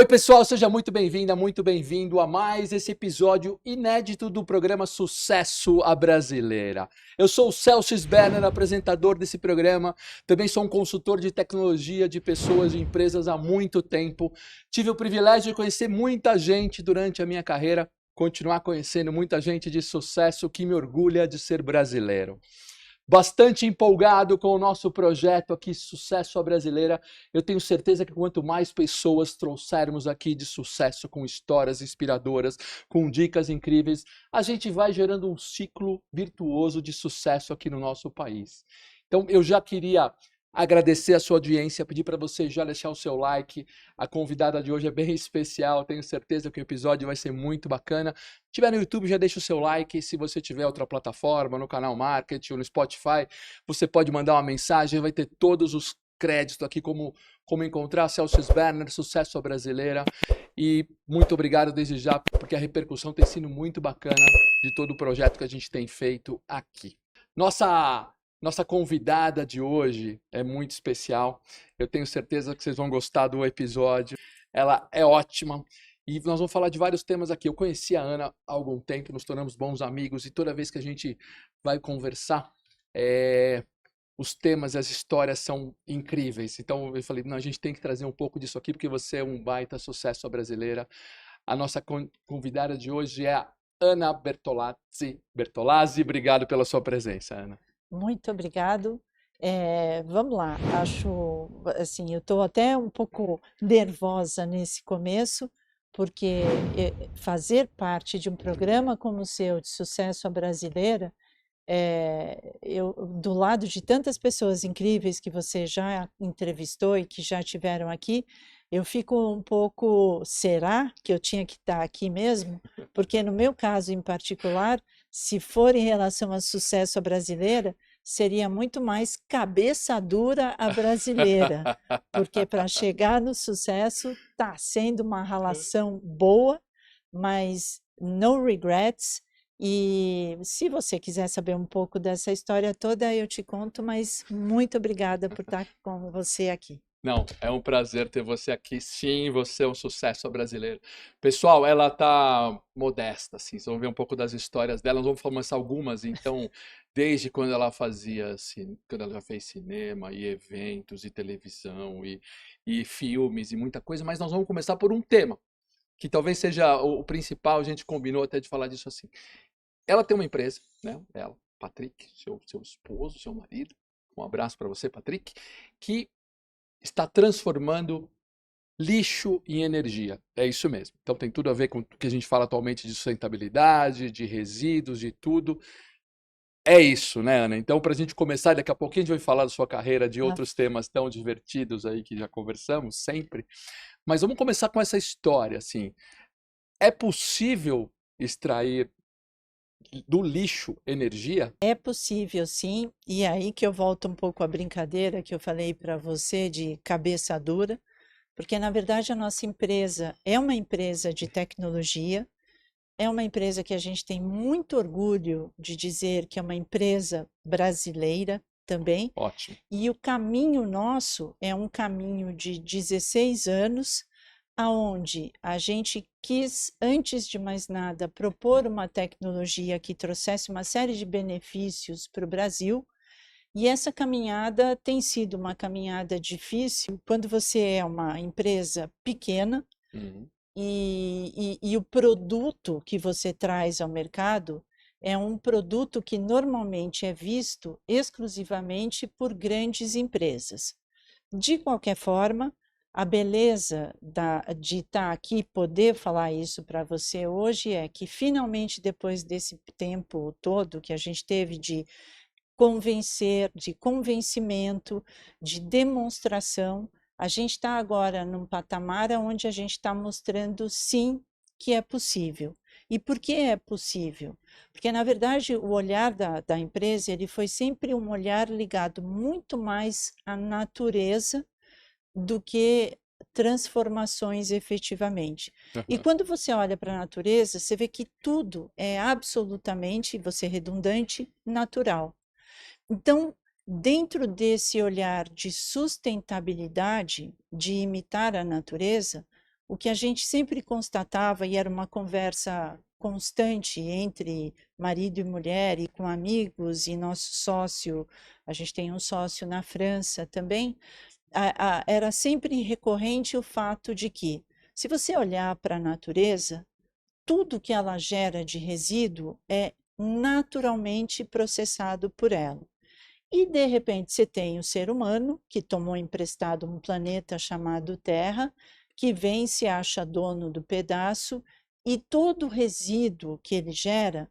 Oi, pessoal, seja muito bem-vinda, muito bem-vindo a mais esse episódio inédito do programa Sucesso à Brasileira. Eu sou o Celso Sberner, apresentador desse programa. Também sou um consultor de tecnologia de pessoas e empresas há muito tempo. Tive o privilégio de conhecer muita gente durante a minha carreira, continuar conhecendo muita gente de sucesso que me orgulha de ser brasileiro. Bastante empolgado com o nosso projeto aqui, Sucesso à Brasileira. Eu tenho certeza que quanto mais pessoas trouxermos aqui de sucesso, com histórias inspiradoras, com dicas incríveis, a gente vai gerando um ciclo virtuoso de sucesso aqui no nosso país. Então, eu já queria agradecer a sua audiência, pedir para você já deixar o seu like. A convidada de hoje é bem especial, tenho certeza que o episódio vai ser muito bacana. Se estiver no YouTube, já deixa o seu like. Se você tiver outra plataforma, no canal Market ou no Spotify, você pode mandar uma mensagem, vai ter todos os créditos aqui, como encontrar Celso Sberner, Sucesso à Brasileira. E muito obrigado desde já, porque a repercussão tem sido muito bacana de todo o projeto que a gente tem feito aqui. Nossa convidada de hoje é muito especial. Eu tenho certeza que vocês vão gostar do episódio. Ela é ótima. E nós vamos falar de vários temas aqui. Eu conheci a Ana há algum tempo, nos tornamos bons amigos, e toda vez que a gente vai conversar, os temas e as histórias são incríveis. Então eu falei, não, a gente tem que trazer um pouco disso aqui, porque você é um baita sucesso brasileira. A nossa convidada de hoje é a Ana Bertolazzi. Obrigado pela sua presença, Ana. Muito obrigado. Vamos lá, acho assim, eu estou até um pouco nervosa nesse começo, porque fazer parte de um programa como o seu, de sucesso à brasileira, eu, do lado de tantas pessoas incríveis que você já entrevistou e que já tiveram aqui, eu fico um pouco, será que eu tinha que estar aqui mesmo? Porque no meu caso em particular, se for em relação a sucesso à brasileira, seria muito mais cabeça dura à brasileira, porque para chegar no sucesso está sendo uma relação boa, mas no regrets. E se você quiser saber um pouco dessa história toda, eu te conto, mas muito obrigada por estar com você aqui. Não, é um prazer ter você aqui. Sim, você é um sucesso brasileiro. Pessoal, ela tá modesta, assim. Vocês vão ver um pouco das histórias dela. Nós vamos começar algumas, então, desde quando ela quando ela já fez cinema e eventos e televisão e filmes e muita coisa, mas nós vamos começar por um tema, que talvez seja o principal. A gente combinou até de falar disso assim. Ela tem uma empresa, né? Ela, Patrick, seu esposo, seu marido. Um abraço para você, Patrick, que está transformando lixo em energia. É isso mesmo. Então tem tudo a ver com o que a gente fala atualmente de sustentabilidade, de resíduos, de tudo. É isso, né, Ana? Então, para a gente começar, daqui a pouquinho a gente vai falar da sua carreira, de Ah, outros temas tão divertidos aí que já conversamos sempre. Mas vamos começar com essa história, assim. É possível extrair do lixo energia? É possível, sim, e é aí que eu volto um pouco à brincadeira que eu falei para você de cabeça dura, porque na verdade a nossa empresa é uma empresa de tecnologia. É uma empresa que a gente tem muito orgulho de dizer que é uma empresa brasileira também, Ótimo. e o caminho nosso é um caminho de 16 anos, aonde a gente quis, antes de mais nada, propor uma tecnologia que trouxesse uma série de benefícios para o Brasil, e essa caminhada tem sido uma caminhada difícil quando você é uma empresa pequena Uhum. e o produto que você traz ao mercado é um produto que normalmente é visto exclusivamente por grandes empresas. De qualquer forma, a beleza de estar aqui e poder falar isso para você hoje é que finalmente, depois desse tempo todo que a gente teve de convencer, de convencimento, de demonstração, a gente está agora num patamar onde a gente está mostrando sim que é possível. E por que é possível? Porque, na verdade, o olhar da empresa ele foi sempre um olhar ligado muito mais à natureza do que transformações efetivamente. E Uhum. quando você olha para a natureza, você vê que tudo é absolutamente, vou ser redundante, natural. Então, dentro desse olhar de sustentabilidade, de imitar a natureza, o que a gente sempre constatava, e era uma conversa constante entre marido e mulher, e com amigos, e nosso sócio, a gente tem um sócio na França também, era sempre recorrente o fato de que, se você olhar para a natureza, tudo que ela gera de resíduo é naturalmente processado por ela. E, de repente, você tem o ser humano, que tomou emprestado um planeta chamado Terra, que vem, se acha dono do pedaço, e todo o resíduo que ele gera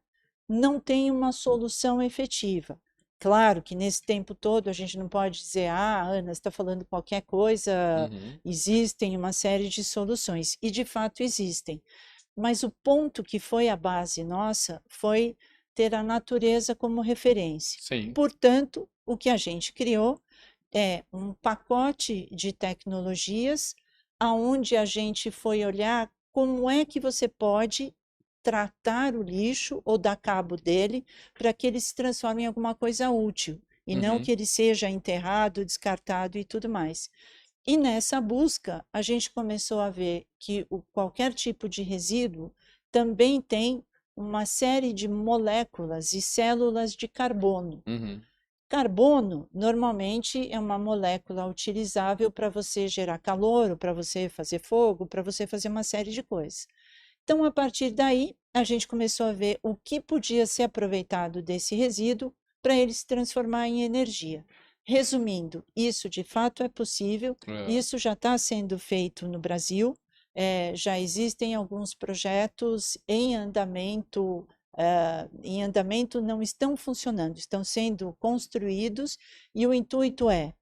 não tem uma solução efetiva. Claro que nesse tempo todo a gente não pode dizer, Ana, você está falando qualquer coisa, Uhum. existem uma série de soluções, e de fato existem. Mas o ponto que foi a base nossa foi ter a natureza como referência. Sim. Portanto, o que a gente criou é um pacote de tecnologias aonde a gente foi olhar como é que você pode tratar o lixo ou dar cabo dele para que ele se transforme em alguma coisa útil e não Uhum. que ele seja enterrado, descartado e tudo mais. E nessa busca, a gente começou a ver que qualquer tipo de resíduo também tem uma série de moléculas e células de carbono. Uhum. Carbono, normalmente, é uma molécula utilizável para você gerar calor, para você fazer fogo, para você fazer uma série de coisas. Então, a partir daí, a gente começou a ver o que podia ser aproveitado desse resíduo para ele se transformar em energia. Resumindo, isso de fato é possível, É. isso já está sendo feito no Brasil, já existem alguns projetos em andamento não estão funcionando, estão sendo construídos, e o intuito é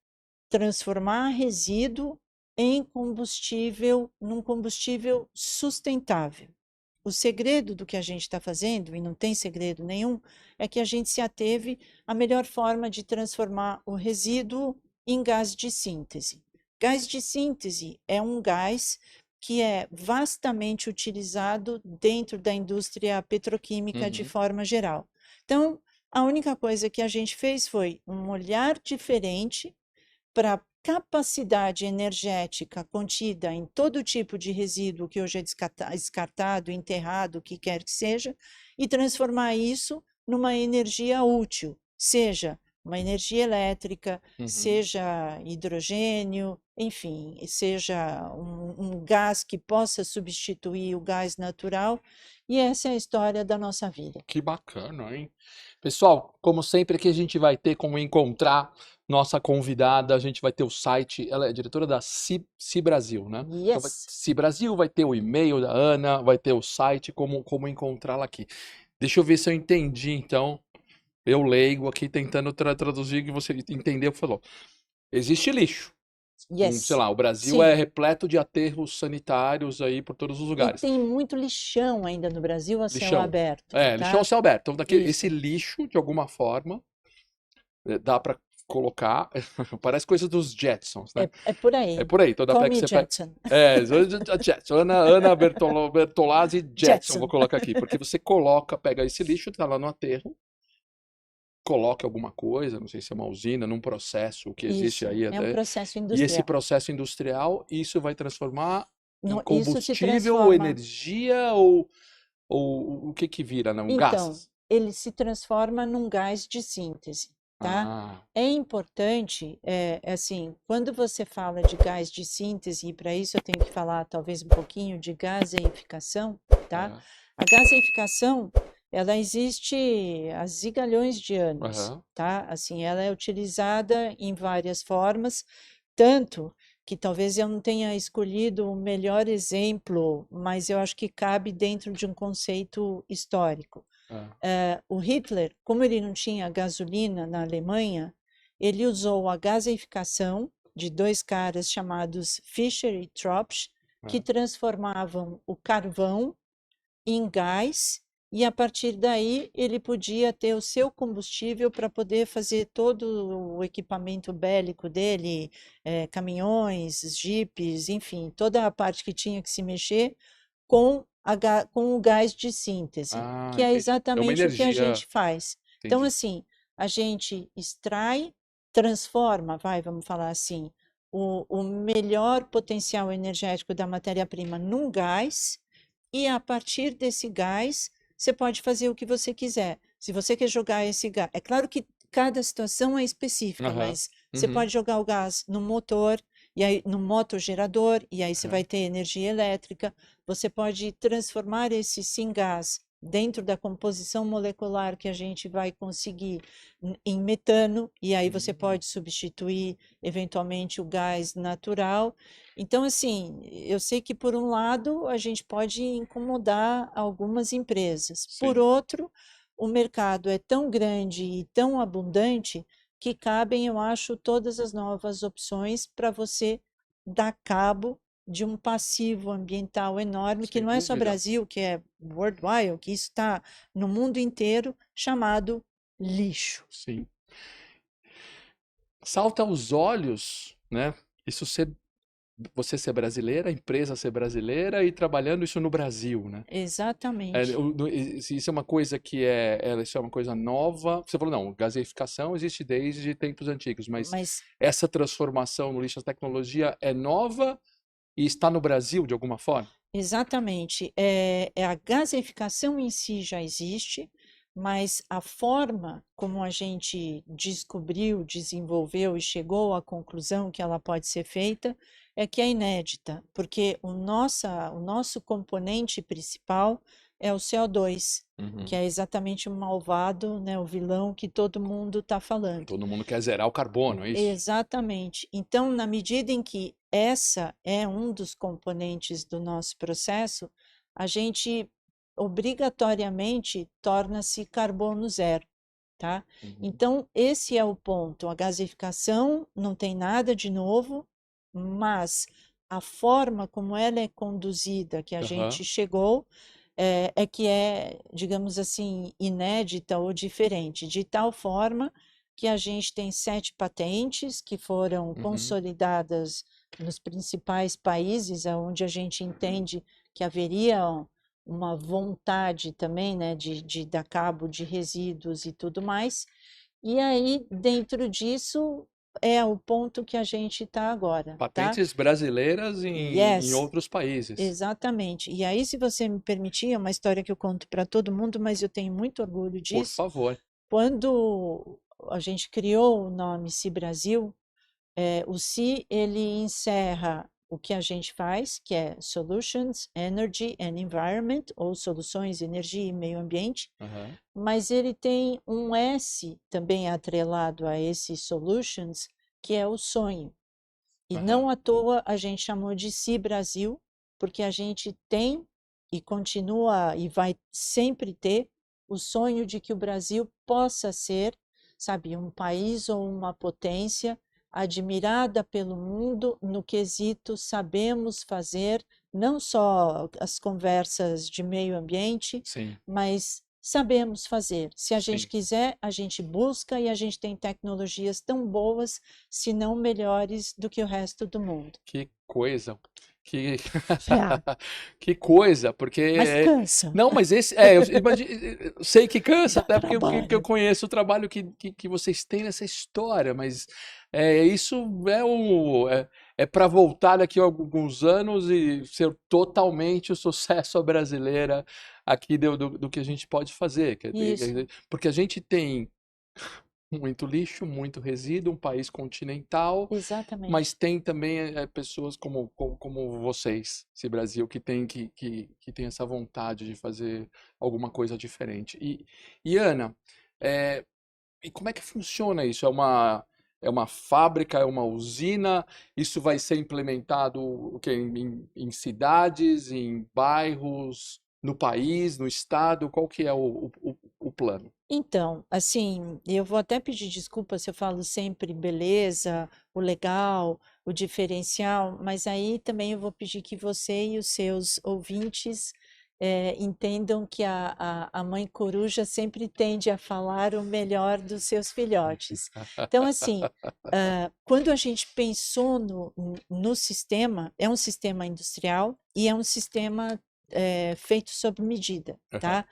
transformar resíduo em combustível, num combustível sustentável. O segredo do que a gente está fazendo, e não tem segredo nenhum, é que a gente se ateve à melhor forma de transformar o resíduo em gás de síntese. Gás de síntese é um gás que é vastamente utilizado dentro da indústria petroquímica de Uhum. forma geral. Então, a única coisa que a gente fez foi um olhar diferente para a capacidade energética contida em todo tipo de resíduo que hoje é descartado, enterrado, o que quer que seja, e transformar isso numa energia útil, seja uma energia elétrica, Uhum. seja hidrogênio, enfim, seja um gás que possa substituir o gás natural, e essa é a história da nossa vida. Que bacana, hein? Pessoal, como sempre aqui a gente vai ter como encontrar nossa convidada, a gente vai ter o site, ela é diretora da Ci Brasil, né? Então vai Yes! Ci Brasil, vai ter o e-mail da Ana, vai ter o site, como encontrá-la aqui. Deixa eu ver se eu entendi, então. Eu leigo aqui tentando traduzir o que você entendeu, falou. Existe lixo. Sei Yes! lá, o Brasil é Sim. repleto de aterros sanitários aí por todos os E lugares. tem muito lixão ainda no Brasil a céu Lixão. aberto, É, lixão ao tá? céu aberto. Então, esse Isso. lixo, de alguma forma, dá pra colocar. Parece coisa dos Jetsons, né? É por É aí. por aí. Então dá Call pra que me você pega. Jetson. É, a Jetson. Ana Bertolazzi Jetson, vou Jetson. colocar aqui. Porque você coloca, pega esse lixo, tá lá no aterro, coloca alguma coisa, não sei se é uma usina, num processo que existe Isso. aí É um até. processo E esse industrial. processo industrial, isso vai transformar em Isso se combustível ou transforma. energia ou o que que vira, não? Então, Gases? ele se transforma num gás de síntese, tá? Ah, É importante, assim, quando você fala de gás de síntese, e para isso eu tenho que falar talvez um pouquinho de gaseificação, tá? é. A gaseificação, ela existe há zigalhões de anos, Aham. tá? Assim, ela é utilizada em várias formas, tanto que talvez eu não tenha escolhido o melhor exemplo, mas eu acho que cabe dentro de um conceito histórico. É. O Hitler, como ele não tinha gasolina na Alemanha, ele usou a gaseificação de dois caras chamados Fischer e Tropsch, que É. transformavam o carvão em gás, e a partir daí ele podia ter o seu combustível para poder fazer todo o equipamento bélico dele, caminhões, jipes, enfim, toda a parte que tinha que se mexer com o gás de síntese, Ah, que é entendi. É uma exatamente o que a energia. gente faz. Então, Entendi. assim, a gente extrai, transforma, vamos falar assim, o melhor potencial energético da matéria-prima num gás, e a partir desse gás, você pode fazer o que você quiser. Se você quer jogar esse gás, é claro que cada situação é específica, Aham. mas você Uhum. pode jogar o gás no motor, e aí no motogerador, e aí você Aham. vai ter energia elétrica. Você pode transformar esse syngas dentro da composição molecular que a gente vai conseguir em metano, e aí você Hum. pode substituir eventualmente o gás natural. Então, assim, eu sei que por um lado a gente pode incomodar algumas empresas, por Sim. outro, o mercado é tão grande e tão abundante que cabem, eu acho, todas as novas opções para você dar cabo de um passivo ambiental enorme, que Sem não é só dúvida. Brasil, que é worldwide, que isso está no mundo inteiro, chamado lixo. Sim. Salta aos olhos, né? Isso ser, você ser brasileira, a empresa ser brasileira e trabalhando isso no Brasil, né? Exatamente. Isso é uma coisa que isso é uma coisa nova. Você falou, não, gaseificação existe desde tempos antigos, mas Mas essa transformação no lixo, a tecnologia é nova e está no Brasil de alguma forma? exatamente. A gaseificação em si já existe, mas a forma como a gente descobriu, desenvolveu e chegou à conclusão que ela pode ser feita é que é inédita, porque o nosso componente principal é o CO2, que Uhum. é exatamente o malvado, né, o vilão que todo mundo está falando. Todo mundo quer zerar o carbono, é isso? Exatamente. Então, na medida em que essa é um dos componentes do nosso processo, a gente obrigatoriamente torna-se carbono zero, tá? Uhum. Então, esse é o ponto. A gasificação não tem nada de novo, mas a forma como ela é conduzida, que a Aham. gente chegou, é que é, digamos assim, inédita ou diferente, de tal forma que a gente tem 7 patentes que foram Uhum. consolidadas nos principais países, onde a gente entende que haveria uma vontade também, né, de dar cabo de resíduos e tudo mais. E aí, dentro disso, é o ponto que a gente está agora, tá? Patentes brasileiras em Yes, outros países. exatamente. E aí, se você me permitir, é uma história que eu conto para todo mundo, mas eu tenho muito orgulho Por disso. favor. Quando a gente criou o nome Si Brasil, o Si ele encerra o que a gente faz, que é Solutions, Energy and Environment, ou Soluções, Energia e Meio Ambiente, Aham. mas ele tem um S também atrelado a esse Solutions, que é o sonho. E Aham. não à toa a gente chamou de Si Brasil, porque a gente tem e continua e vai sempre ter o sonho de que o Brasil possa ser, sabe, um país ou uma potência admirada pelo mundo no quesito sabemos fazer não só as conversas de meio ambiente, Sim, mas sabemos fazer. Se a gente sim. quiser, a gente busca e a gente tem tecnologias tão boas, se não melhores do que o resto do mundo. Que coisa. Que, É, que coisa, porque mas cansa, não, mas eu eu sei que cansa, dá até porque eu trabalho. conheço o trabalho que vocês têm nessa história, mas isso é para voltar daqui a alguns anos e ser totalmente o sucesso à brasileira aqui do que a gente pode fazer. Isso, Porque a gente tem muito lixo, muito resíduo, um país continental, mas exatamente. tem também pessoas como vocês, esse Brasil, que tem essa vontade de fazer alguma coisa diferente. E Ana, é, e como é que funciona isso? É uma fábrica, é uma usina? Isso vai ser implementado o quê? Em cidades, em bairros, no país, no estado? Qual que é o plano? Então, assim, eu vou até pedir desculpa se eu falo sempre beleza, o legal, o diferencial, mas aí também eu vou pedir que você e os seus ouvintes entendam que a mãe coruja sempre tende a falar o melhor dos seus filhotes. Então, assim, quando a gente pensou no sistema, é um sistema industrial e é um sistema feito sob medida, Aham. tá?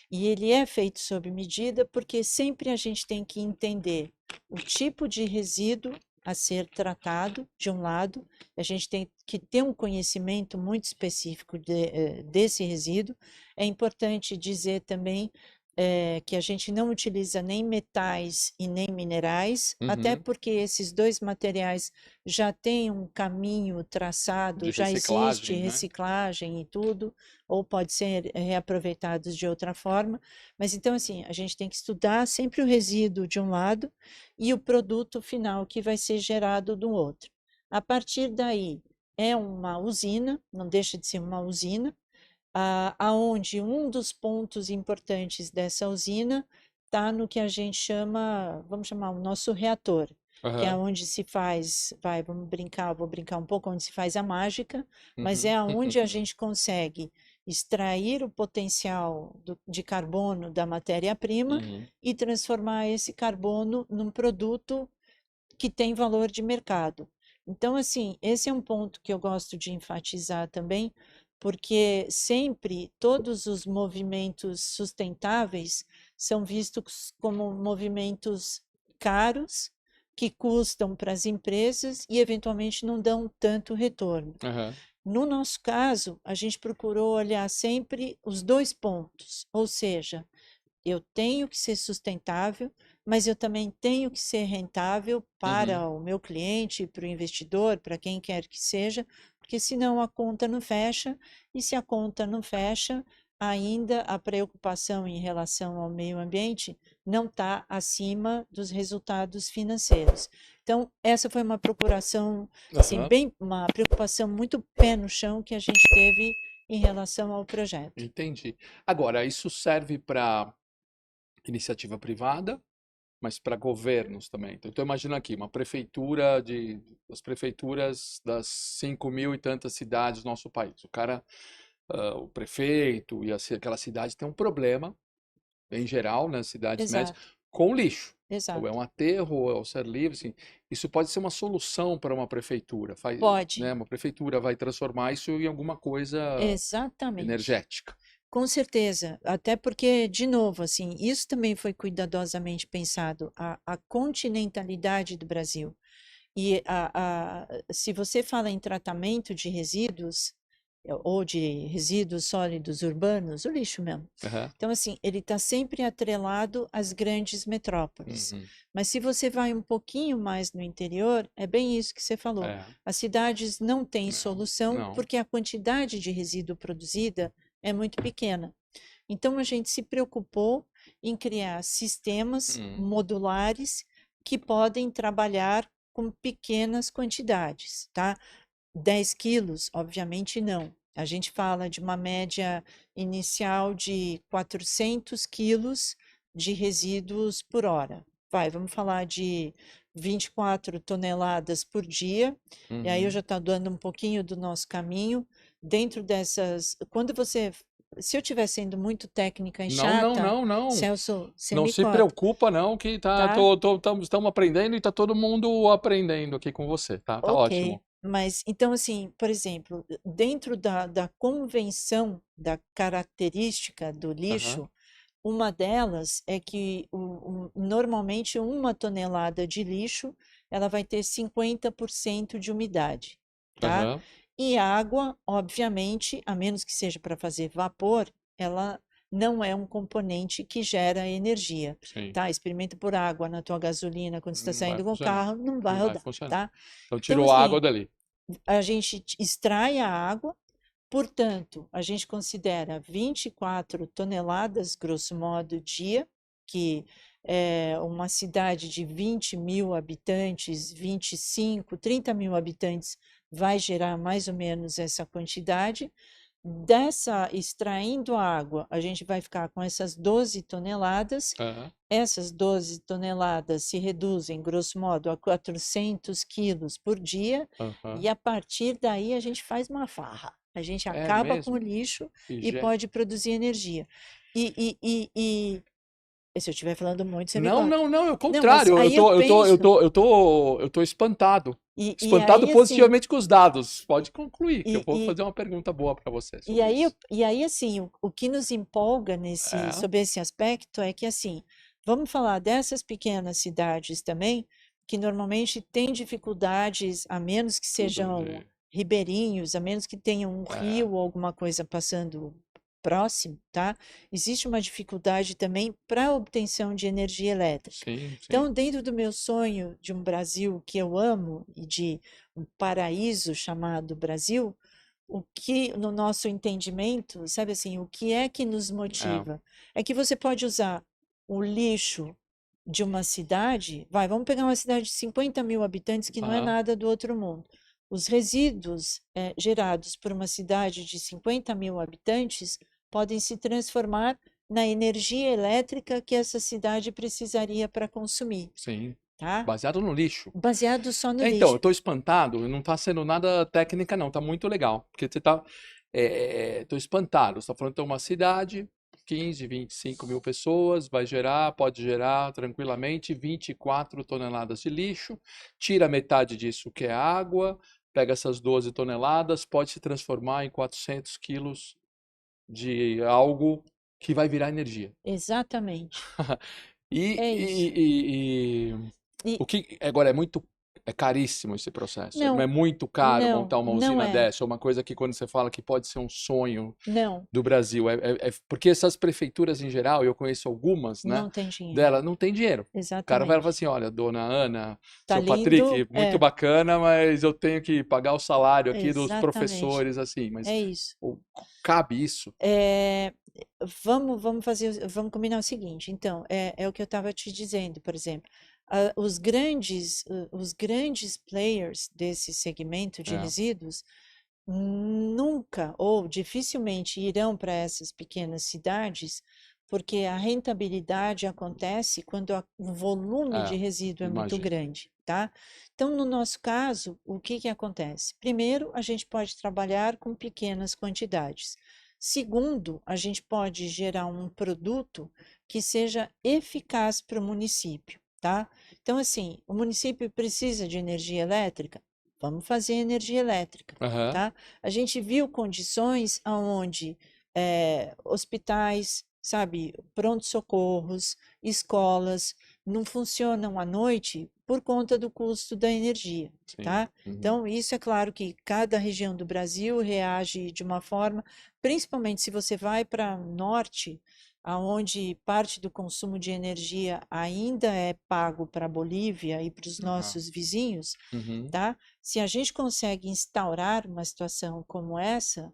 E ele é feito sob medida porque sempre a gente tem que entender o tipo de resíduo a ser tratado, de um lado, a gente tem que ter um conhecimento muito específico desse resíduo. É importante dizer também que a gente não utiliza nem metais e nem minerais, até Uhum. porque esses dois materiais já têm um caminho traçado, De já existe reciclagem, né? reciclagem e tudo, ou pode ser reaproveitados de outra forma. Mas então, assim, a gente tem que estudar sempre o resíduo de um lado e o produto final que vai ser gerado do outro. A partir daí, é uma usina, não deixa de ser uma usina, aonde um dos pontos importantes dessa usina está no que a gente chama, vamos chamar o nosso reator, que é Aham. onde se faz, vamos brincar, vou brincar um pouco, onde se faz a mágica, mas Uhum. é aonde a gente consegue extrair o potencial de carbono da matéria-prima Uhum. e transformar esse carbono num produto que tem valor de mercado. Então, assim, esse é um ponto que eu gosto de enfatizar também, porque sempre todos os movimentos sustentáveis são vistos como movimentos caros, que custam para as empresas e eventualmente não dão tanto retorno. Aham. No nosso caso, a gente procurou olhar sempre os dois pontos, ou seja, eu tenho que ser sustentável, mas eu também tenho que ser rentável Uhum. para o meu cliente, para o investidor, para quem quer que seja, porque senão a conta não fecha, e se a conta não fecha, ainda a preocupação em relação ao meio ambiente não está acima dos resultados financeiros. Então, essa foi uma procuração, assim, Aham. bem, uma preocupação muito pé no chão que a gente teve em relação ao projeto. Entendi. Agora, isso serve para iniciativa privada, mas para governos também. Então, estou imaginando aqui uma prefeitura as prefeituras das 5.000 e tantas cidades do nosso país. O cara, o prefeito e aquela cidade tem um problema, em geral, nas cidades médias, Exato, com lixo. Ou é exato. um aterro, ou é o ser livre, assim. Isso pode ser uma solução para uma prefeitura. Pode, Né, uma prefeitura vai transformar isso em alguma coisa exatamente. energética. Com certeza, até porque, de novo, assim, isso também foi cuidadosamente pensado, a continentalidade do Brasil. E se você fala em tratamento de resíduos, ou de resíduos sólidos urbanos, o lixo mesmo. Aham. Então, assim, ele está sempre atrelado às grandes metrópoles. Uhum. Mas se você vai um pouquinho mais no interior, é bem isso que você falou. É. As cidades não têm Não, solução não. porque a quantidade de resíduo produzida é muito pequena. Então, a gente se preocupou em criar sistemas Hum. modulares que podem trabalhar com pequenas quantidades, tá? 10 quilos, obviamente não. A gente fala de uma média inicial de 400 quilos de resíduos por hora. Vamos falar de 24 toneladas por dia, e aí eu Uhum. já estou dando um pouquinho do nosso caminho. Dentro dessas, se eu estiver sendo muito técnica e Não, não, chata, não, não. Celso, você Não me se corta, preocupa, não, que tá? estamos aprendendo e tá todo mundo aprendendo aqui com você, tá? Tá Ok, ótimo. mas então, assim, por exemplo, dentro da convenção da característica do Aham, lixo, uma delas é que normalmente 1 tonelada de lixo ela vai ter 50% de umidade, tá? aham, E água, obviamente, a menos que seja para fazer vapor, ela não é um componente que gera energia, sim. tá? Experimenta por água na tua gasolina quando você está Não vai saindo com o funcionar. carro, não vai Não vai rodar, funcionar. tá? Então Então, tirou a água assim, dali. a gente extrai a água, portanto, a gente considera 24 toneladas, grosso modo, dia, que uma cidade de 20 mil habitantes, 25, 30 mil habitantes, vai gerar mais ou menos essa quantidade. Extraindo a água, a gente vai ficar com essas 12 toneladas. Aham, Essas 12 toneladas se reduzem, grosso modo, a 400 quilos por dia, e aham. a partir daí a gente faz uma farra. A gente É acaba com o mesmo? lixo E e pode produzir energia. Se eu estiver falando muito, você me Não, corta. não, não, é o Não, mas contrário. aí eu penso, Eu tô espantado. e Espantado aí assim, positivamente com os dados. Pode concluir, que eu e, vou e, fazer uma pergunta boa para você e sobre aí, isso. e aí assim, o que nos empolga É. sobre esse aspecto é que assim, vamos falar dessas pequenas cidades também, que normalmente têm dificuldades, a menos que Tudo sejam de... ribeirinhos, a menos que tenham um É, rio ou alguma coisa passando próximo, tá? Existe uma dificuldade também para a obtenção de energia elétrica. sim, sim. Então, dentro do meu sonho de um Brasil que eu amo e de um paraíso chamado Brasil, o que, no nosso entendimento, sabe assim, o que é que nos É, motiva? É que você pode usar o lixo de uma cidade, vamos pegar uma cidade de 50 mil habitantes, que não é aham, nada do outro mundo. Os resíduos gerados por uma cidade de 50 mil habitantes podem se transformar na energia elétrica que essa cidade precisaria para consumir, sim. tá? Baseado no lixo. Baseado só no Então, eu lixo. tô espantado, não tá sendo nada técnica, não, tá muito legal. Porque você tá. Tô espantado. Você tá falando que tem uma cidade, 15, 25 mil pessoas, pode gerar tranquilamente 24 toneladas de lixo, tira metade disso, que é água, pega essas 12 toneladas, pode se transformar em 400 quilos de algo que vai virar energia. Exatamente. E, É isso. e, e, E o que agora é caríssimo esse processo. Não é não, muito caro não, montar uma não usina é. dessa, é uma coisa que quando você fala que pode ser um sonho Não, do Brasil, porque essas prefeituras em geral, eu conheço algumas, né, não tem dinheiro. dela, não tem dinheiro. O cara vai falar Exatamente. assim, olha, dona Ana, Tá seu lindo? Patrick, muito bacana, mas eu tenho que pagar o salário aqui dos Exatamente. professores, assim, mas É isso. pô, cabe isso? É, vamos combinar o seguinte. Então, é o que eu estava te dizendo, por exemplo, os grandes players desse segmento de É, resíduos nunca ou dificilmente irão para essas pequenas cidades, porque a rentabilidade acontece quando o volume de é, resíduo é muito imagino. grande, tá? Então, no nosso caso, o que que acontece? Primeiro, a gente pode trabalhar com pequenas quantidades. Segundo, a gente pode gerar um produto que seja eficaz para o município, tá? Então, assim, o município precisa de energia elétrica? Vamos fazer energia elétrica, Aham, tá? A gente viu condições onde hospitais, sabe, pronto-socorros, escolas não funcionam à noite por conta do custo da energia, sim. tá? Uhum. Então, isso é claro que cada região do Brasil reage de uma forma, principalmente se você vai para o norte, aonde parte do consumo de energia ainda é pago para a Bolívia e para os Ah, nossos vizinhos, uhum. tá? Se a gente consegue instaurar uma situação como essa,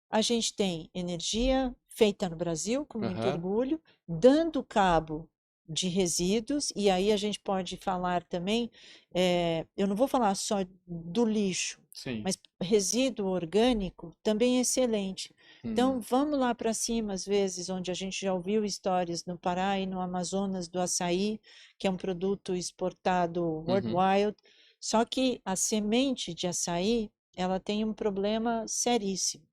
a gente tem energia feita no Brasil, com muito Aham, orgulho, dando cabo de resíduos, e aí a gente pode falar também, eu não vou falar só do lixo, sim. mas resíduo orgânico também é excelente. Então, Hum, vamos lá para cima, às vezes, onde a gente já ouviu histórias no Pará e no Amazonas do açaí, que é um produto exportado uhum. worldwide, só que a semente de açaí, ela tem um problema seríssimo.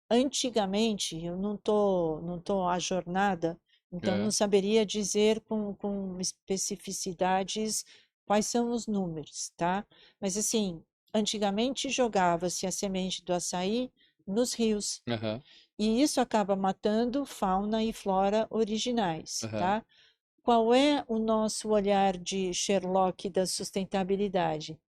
Antigamente, eu não tô ajornada, então não É, saberia dizer com especificidades quais são os números, tá? Mas assim, antigamente jogava-se a semente do açaí nos rios, aham, e isso acaba matando fauna e flora originais, aham. tá? Qual é o nosso olhar de Sherlock da sustentabilidade?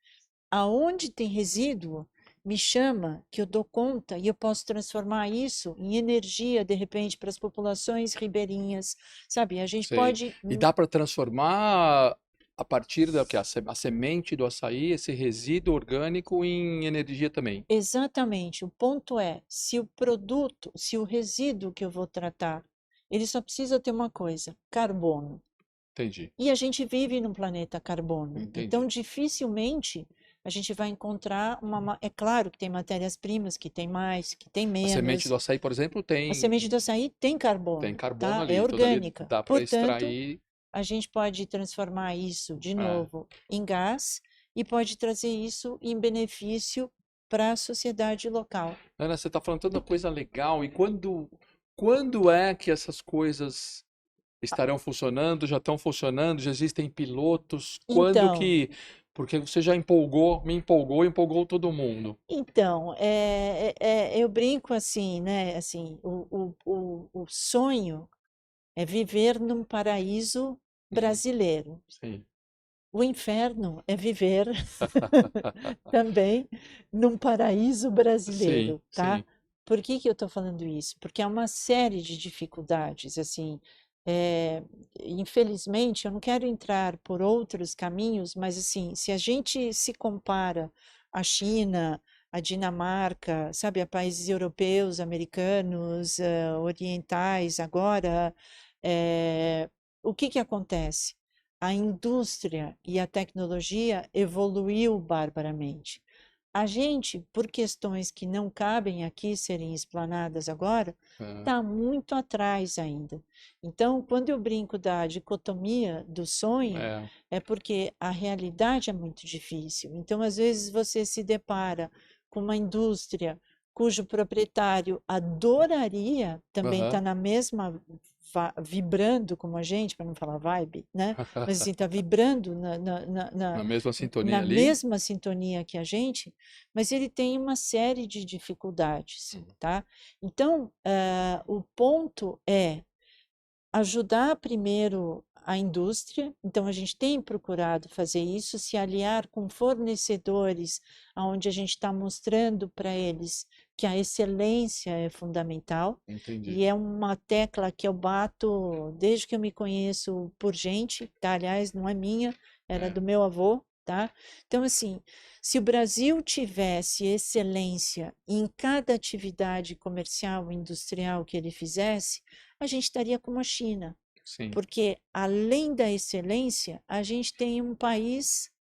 Aonde tem resíduo, me chama, que eu dou conta e eu posso transformar isso em energia, de repente, para as populações ribeirinhas, sabe? A gente Sei. pode. E dá para transformar a partir da que a semente do açaí, esse resíduo orgânico em energia também. Exatamente, o ponto é, se o produto, se o resíduo que eu vou tratar, ele só precisa ter uma coisa, carbono. Entendi, E a gente vive num planeta carbono, então entendi. dificilmente a gente vai encontrar É claro que tem matérias-primas que tem mais, que tem A semente do menos. açaí, por exemplo, A semente do tem açaí tem tem carbono, carbono tá? É ali, toda ali orgânica. dá para Portanto, extrair. a gente pode transformar isso de É. novo em gás e pode trazer isso em benefício para a sociedade local. Ana, você está falando tanta coisa legal. E quando é que essas coisas estarão funcionando? Já estão funcionando? Já existem pilotos? Quando Então, que? Porque você já empolgou, me empolgou, e empolgou todo mundo. eu brinco assim, né? Assim, o sonho é viver num paraíso Uhum, brasileiro. sim. O inferno é viver também num paraíso Sim, brasileiro, tá? sim. Por que que eu estou falando isso? Porque há uma série de dificuldades, assim, é, infelizmente, eu não quero entrar por outros caminhos, mas assim, se a gente se compara à China, à Dinamarca, sabe, a países europeus, americanos, orientais, agora, o que que acontece? A indústria e a tecnologia evoluiu barbaramente. A gente, por questões que não cabem aqui serem explanadas agora, É, está muito atrás ainda. Então, quando eu brinco da dicotomia do sonho, é, é porque a realidade é muito difícil. Então, às vezes, você se depara com uma indústria cujo proprietário adoraria também estar aham. na mesma, vibrando como a gente, para não falar vibe, né? Mas assim, está vibrando Na mesma na sintonia ali. mesma sintonia que a gente, mas ele tem uma série de dificuldades, Hum. tá? Então, o ponto é ajudar primeiro a indústria, então a gente tem procurado fazer isso, se aliar com fornecedores, onde a gente está mostrando para eles que a excelência é fundamental, Entendi. e é uma tecla que eu bato desde que eu me conheço por gente, tá? Aliás, não é minha, era É, do meu avô, tá? Então, assim, se o Brasil tivesse excelência em cada atividade comercial e industrial que ele fizesse, a gente estaria como a China, sim, porque além da excelência, a gente tem um país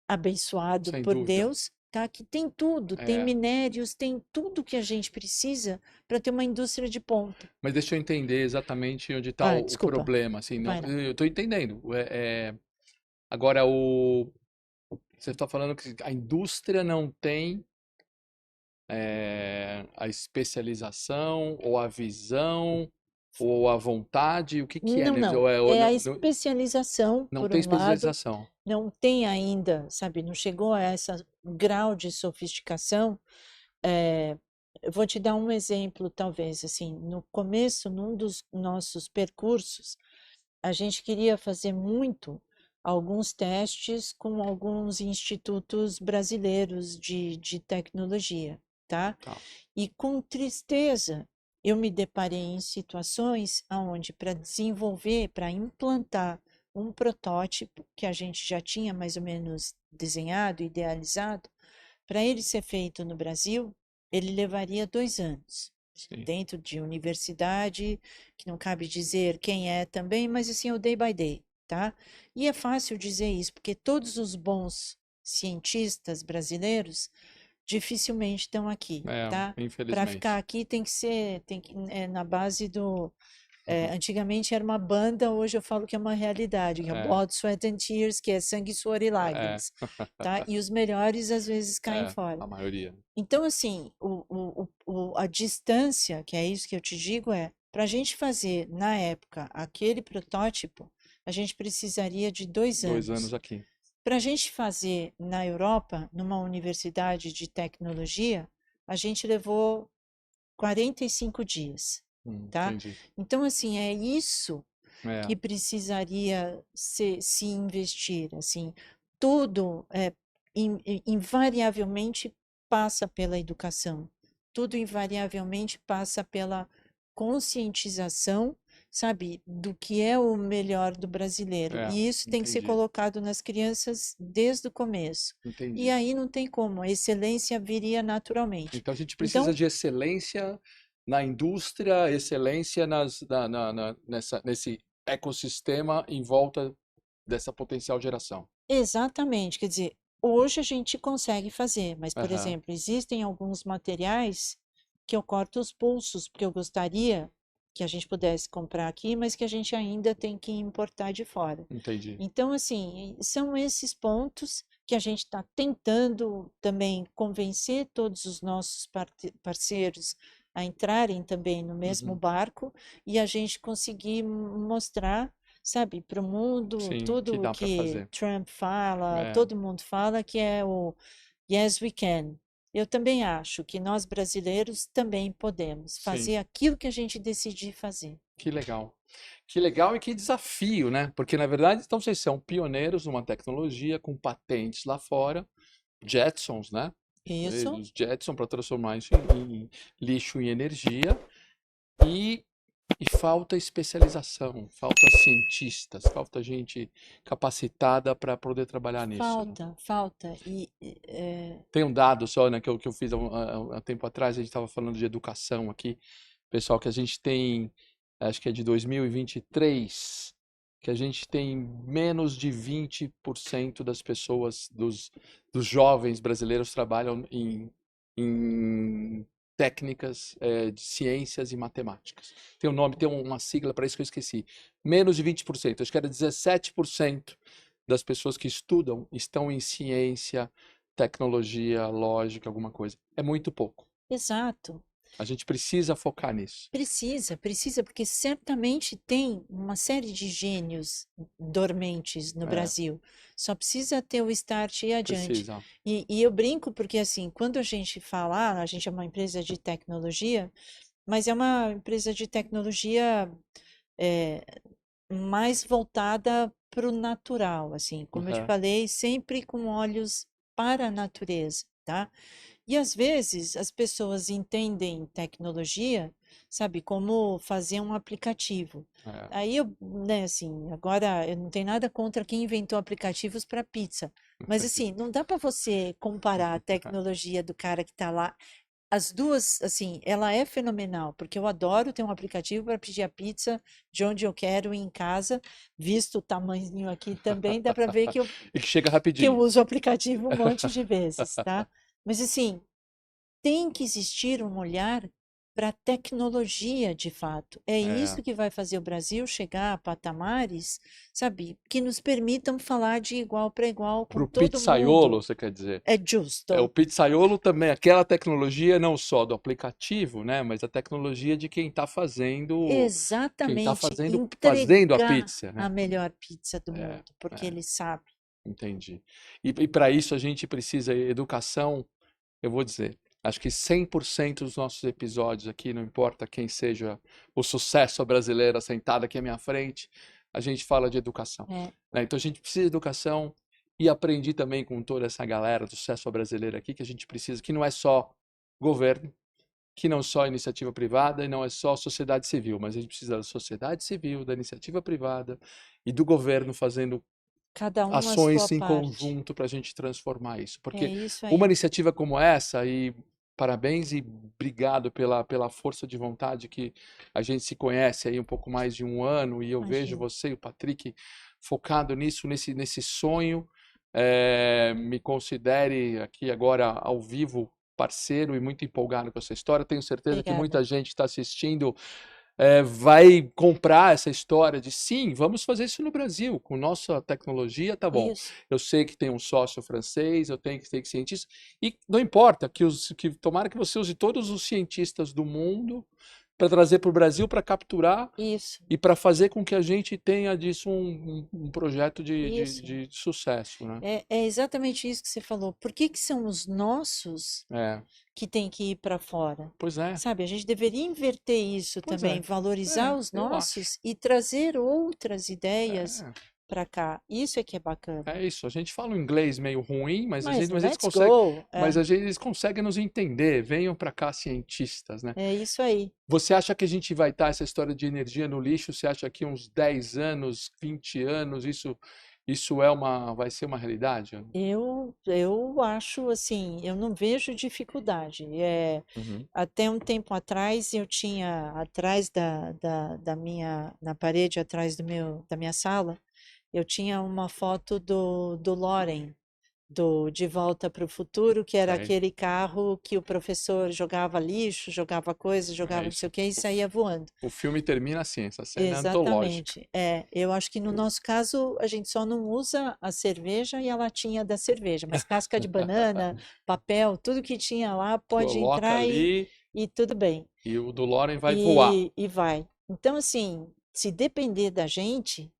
abençoado sem por dúvida. Deus, tá? Que tem tudo, tem É. minérios, tem tudo que a gente precisa para ter uma indústria de ponta. Mas deixa eu entender exatamente onde está Ah, o desculpa, problema, assim, não, vai lá. eu estou entendendo. Agora, você está falando que a indústria não tem a especialização, ou a visão, ou a vontade, o que que é, Não, né? não, Ou é a não, especialização, não por tem um lado, especialização. não tem ainda, sabe, não chegou a esse grau de sofisticação. Eu vou te dar um exemplo, talvez, assim, no começo, num dos nossos percursos, a gente queria fazer muito alguns testes com alguns institutos brasileiros de tecnologia, tá? Tá. E com tristeza, eu me deparei em situações onde, para desenvolver, para implantar um protótipo que a gente já tinha mais ou menos desenhado, idealizado, para ele ser feito no Brasil, ele levaria 2 anos. Sim. Dentro de universidade, que não cabe dizer quem é também, mas assim, é o day by day, tá? E é fácil dizer isso, porque todos os bons cientistas brasileiros dificilmente estão aqui, tá? Para ficar Infelizmente. aqui tem que ser, na base do, Uhum. antigamente era uma banda, hoje eu falo que é uma realidade, que é É, Blood, Sweat and Tears, que é sangue, suor e é, lágrimas, tá? E os melhores às vezes caem fora. a maioria. Então, assim, a distância, que é isso que eu te digo, para a gente fazer, na época, aquele protótipo, a gente precisaria de dois 2 anos anos. aqui. Para a gente fazer na Europa, numa universidade de tecnologia, a gente levou 45 dias, tá? Entendi. Então, assim, é isso É, que precisaria se investir, assim, tudo invariavelmente passa pela educação, tudo invariavelmente passa pela conscientização, sabe, do que é o melhor do brasileiro. E isso tem que ser entendi. colocado nas crianças desde o começo. E Entendi. aí não tem como, a excelência viria naturalmente. Então a gente precisa Então, de excelência na indústria, excelência nesse ecossistema em volta dessa potencial geração. exatamente, quer dizer, hoje a gente consegue fazer, mas, por Aham, exemplo, existem alguns materiais que eu corto os pulsos, porque eu gostaria que a gente pudesse comprar aqui, mas que a gente ainda tem que importar de fora. entendi. Então, assim, são esses pontos que a gente está tentando também convencer todos os nossos parceiros a entrarem também no mesmo Uhum. barco e a gente conseguir mostrar, sabe, para o mundo Sim, que tudo o dá para que fazer. Trump fala, É, todo mundo fala, que é o Yes, we can. Eu também acho que nós brasileiros também podemos sim, fazer aquilo que a gente decidir fazer. que legal. Que legal e que desafio, né? Porque, na verdade, então vocês são pioneiros numa tecnologia com patentes lá fora, Jetsons, né? Isso. Os Jetson para transformar isso em lixo em energia. E, e falta especialização, falta cientistas, falta gente capacitada para poder trabalhar nisso, né? Falta. Tem um dado só, né, que eu fiz há tempo atrás, a gente estava falando de educação aqui, pessoal, que a gente tem, acho que é de 2023, que a gente tem menos de 20% das pessoas, dos jovens brasileiros trabalham em técnicas de ciências e matemáticas. Tem um nome, tem uma sigla para isso que eu esqueci. Menos de 20%, acho que era 17% das pessoas que estão em ciência, tecnologia, lógica, alguma coisa. É muito pouco. Exato. A gente precisa focar nisso. Precisa, porque certamente tem uma série de gênios dormentes no É, Brasil. Só precisa ter o start e ir adiante. precisa. E eu brinco porque, assim, quando a gente fala, a gente é uma empresa de tecnologia, mas é uma empresa de tecnologia é, mais voltada para o natural, assim, como eu te Uhum. falei, sempre com olhos para a natureza, tá? E às vezes as pessoas entendem tecnologia, sabe, como fazer um aplicativo. É. Aí eu, né, assim, agora eu não tenho nada contra quem inventou aplicativos para pizza, mas assim, não dá para você comparar a tecnologia do cara que está lá. As duas, assim, ela é fenomenal, porque eu adoro ter um aplicativo para pedir a pizza de onde eu quero em casa, visto o tamanho aqui também, dá para ver E que chega que eu rapidinho. uso o aplicativo um monte de vezes, tá? Mas assim, tem que existir um olhar para a tecnologia de fato. É É. isso que vai fazer o Brasil chegar a patamares, sabe, que nos permitam falar de igual para igual com Pro todo mundo. pizzaiolo, você quer dizer? É O justo. pizzaiolo também, aquela tecnologia não só do aplicativo, né, mas a tecnologia de quem tá Exatamente, fazendo a entregar pizza, a né? melhor pizza do É, mundo, porque é, ele sabe. entendi. E para isso a gente precisa educação, eu vou dizer, acho que 100% dos nossos episódios aqui, não importa quem seja o sucesso brasileiro sentado aqui à minha frente, a gente fala de educação, É, né? Então a gente precisa de educação e aprendi também com toda essa galera do sucesso brasileiro aqui que a gente precisa, que não é só governo, que não é só iniciativa privada e não é só sociedade civil, mas a gente precisa da sociedade civil, da iniciativa privada e do governo fazendo cada um a sua ações em parte. conjunto para a gente transformar isso. É Porque isso uma aí. iniciativa como essa, e parabéns e obrigado pela força de vontade que a gente se conhece aí um pouco mais de um ano, e eu vejo Imagina. você e o Patrick focado nisso, nesse sonho. Me considere aqui agora ao vivo parceiro e muito empolgado com essa história. Tenho certeza que Obrigada. muita gente está assistindo vai comprar essa história de sim, vamos fazer isso no Brasil, com nossa tecnologia, tá bom. Isso. Eu sei que tem um sócio francês, eu tenho que ter cientista, e não importa, que tomara que você use todos os cientistas do mundo para trazer para o Brasil, para capturar Isso. e para fazer com que a gente tenha disso um projeto Isso. de sucesso, né? É exatamente isso que você falou. Por que que são os nossos É, que têm que ir para fora? pois é, Sabe, a gente deveria inverter isso pois também, é, valorizar os eu acho. nossos e trazer outras ideias É. para cá. Isso é que é bacana. É isso, a gente fala um inglês meio ruim, Mas mas eles let's conseguem, go. eles conseguem nos entender. Venham para cá, cientistas, né? É isso aí. Você acha que a gente vai estar essa história de energia no lixo? Você acha que uns 10 anos, 20 anos, isso vai ser uma realidade? Eu acho assim, eu não vejo dificuldade. Uhum. Até um tempo atrás eu tinha atrás da minha, na parede atrás da minha sala, eu tinha uma foto do Loren, do De Volta para o Futuro, que era Sei, aquele carro que o professor jogava lixo, jogava coisa, é jogava não sei isso. o que e saía voando. O filme termina assim, essa cena é antológica. Exatamente. Eu acho que no nosso caso a gente só não usa a cerveja e a latinha da cerveja, mas casca de banana, papel, tudo que tinha lá pode Coloca entrar ali e tudo bem. e o do Loren vai voar. E vai. Então, assim, se depender da gente,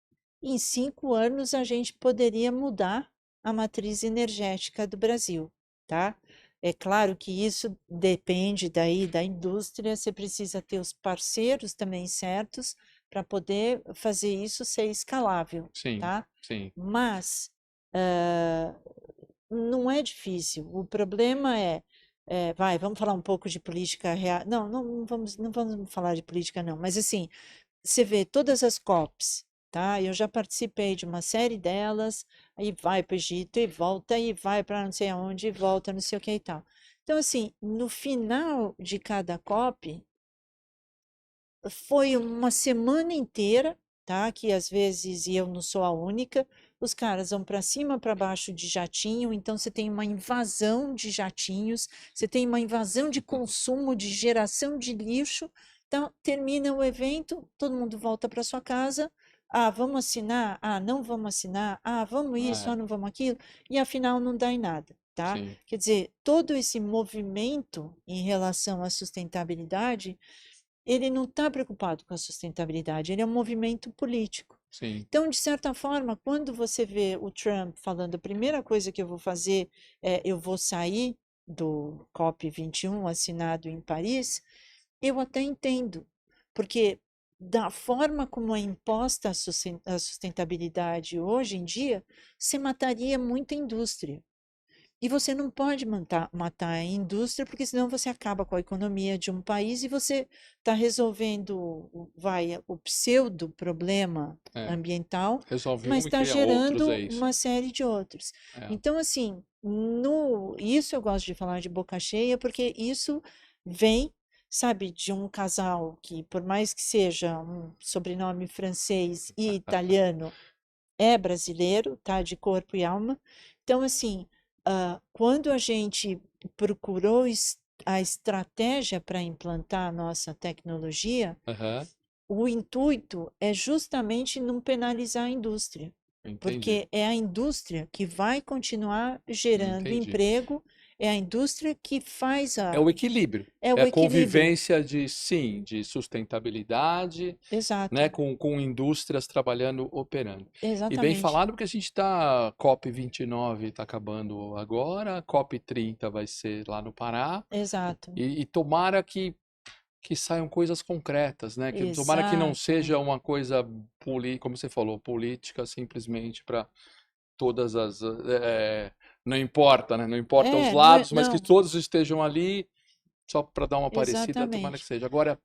em 5 anos a gente poderia mudar a matriz energética do Brasil, tá? É claro que isso depende daí da indústria, você precisa ter os parceiros também certos para poder fazer isso ser escalável, Sim, tá? sim. Mas não é difícil. O problema vamos falar um pouco de política real. Não vamos falar de política, não. Mas assim, você vê todas as COPs, tá? Eu já participei de uma série delas, aí vai para o Egito e volta, e vai para não sei aonde, e volta, não sei o que e tal. Então, assim, no final de cada COP, foi uma semana inteira, tá? Que às vezes, e eu não sou a única, os caras vão para cima, para baixo de jatinho, então você tem uma invasão de jatinhos, você tem uma invasão de consumo, de geração de lixo. Então, termina o evento, todo mundo volta para sua casa. Ah, vamos assinar? Ah, não vamos assinar? Ah, vamos isso? Ah, É, não vamos aquilo? E afinal não dá em nada, tá? sim, Quer dizer, todo esse movimento em relação à sustentabilidade, ele não está preocupado com a sustentabilidade, ele é um movimento político. sim. Então, de certa forma, quando você vê o Trump falando, a primeira coisa que eu vou fazer é eu vou sair do COP21 assinado em Paris, eu até entendo, porque da forma como é imposta a sustentabilidade hoje em dia, você mataria muita indústria. E você não pode matar a indústria, porque senão você acaba com a economia de um país e você está resolvendo, o pseudo problema É. ambiental, Resolve mas um e está cria outros, é gerando isso. uma série de outros. É. Então, assim, isso eu gosto de falar de boca cheia, porque isso vem, sabe, de um casal que, por mais que seja um sobrenome francês e italiano, é brasileiro, tá? De corpo e alma. Então, assim, quando a gente procurou a estratégia para implantar a nossa tecnologia, Aham, o intuito é justamente não penalizar a indústria, entendi, porque é a indústria que vai continuar gerando entendi. emprego, é a indústria que faz É o equilíbrio. é É o a equilíbrio. convivência de, sim, de sustentabilidade, né, Exato, com indústrias trabalhando, operando. E bem exatamente, falado, porque a gente está, COP29 está acabando agora, COP30 vai ser lá no Pará, exato, e tomara que saiam coisas concretas, né? Que tomara que não exato. seja uma coisa, como você falou, política simplesmente para todas as. Não importa, né? Não importa os Não é, lados, mas que não, todos estejam ali, só para dar uma parecida, tomara que exatamente. seja. Agora,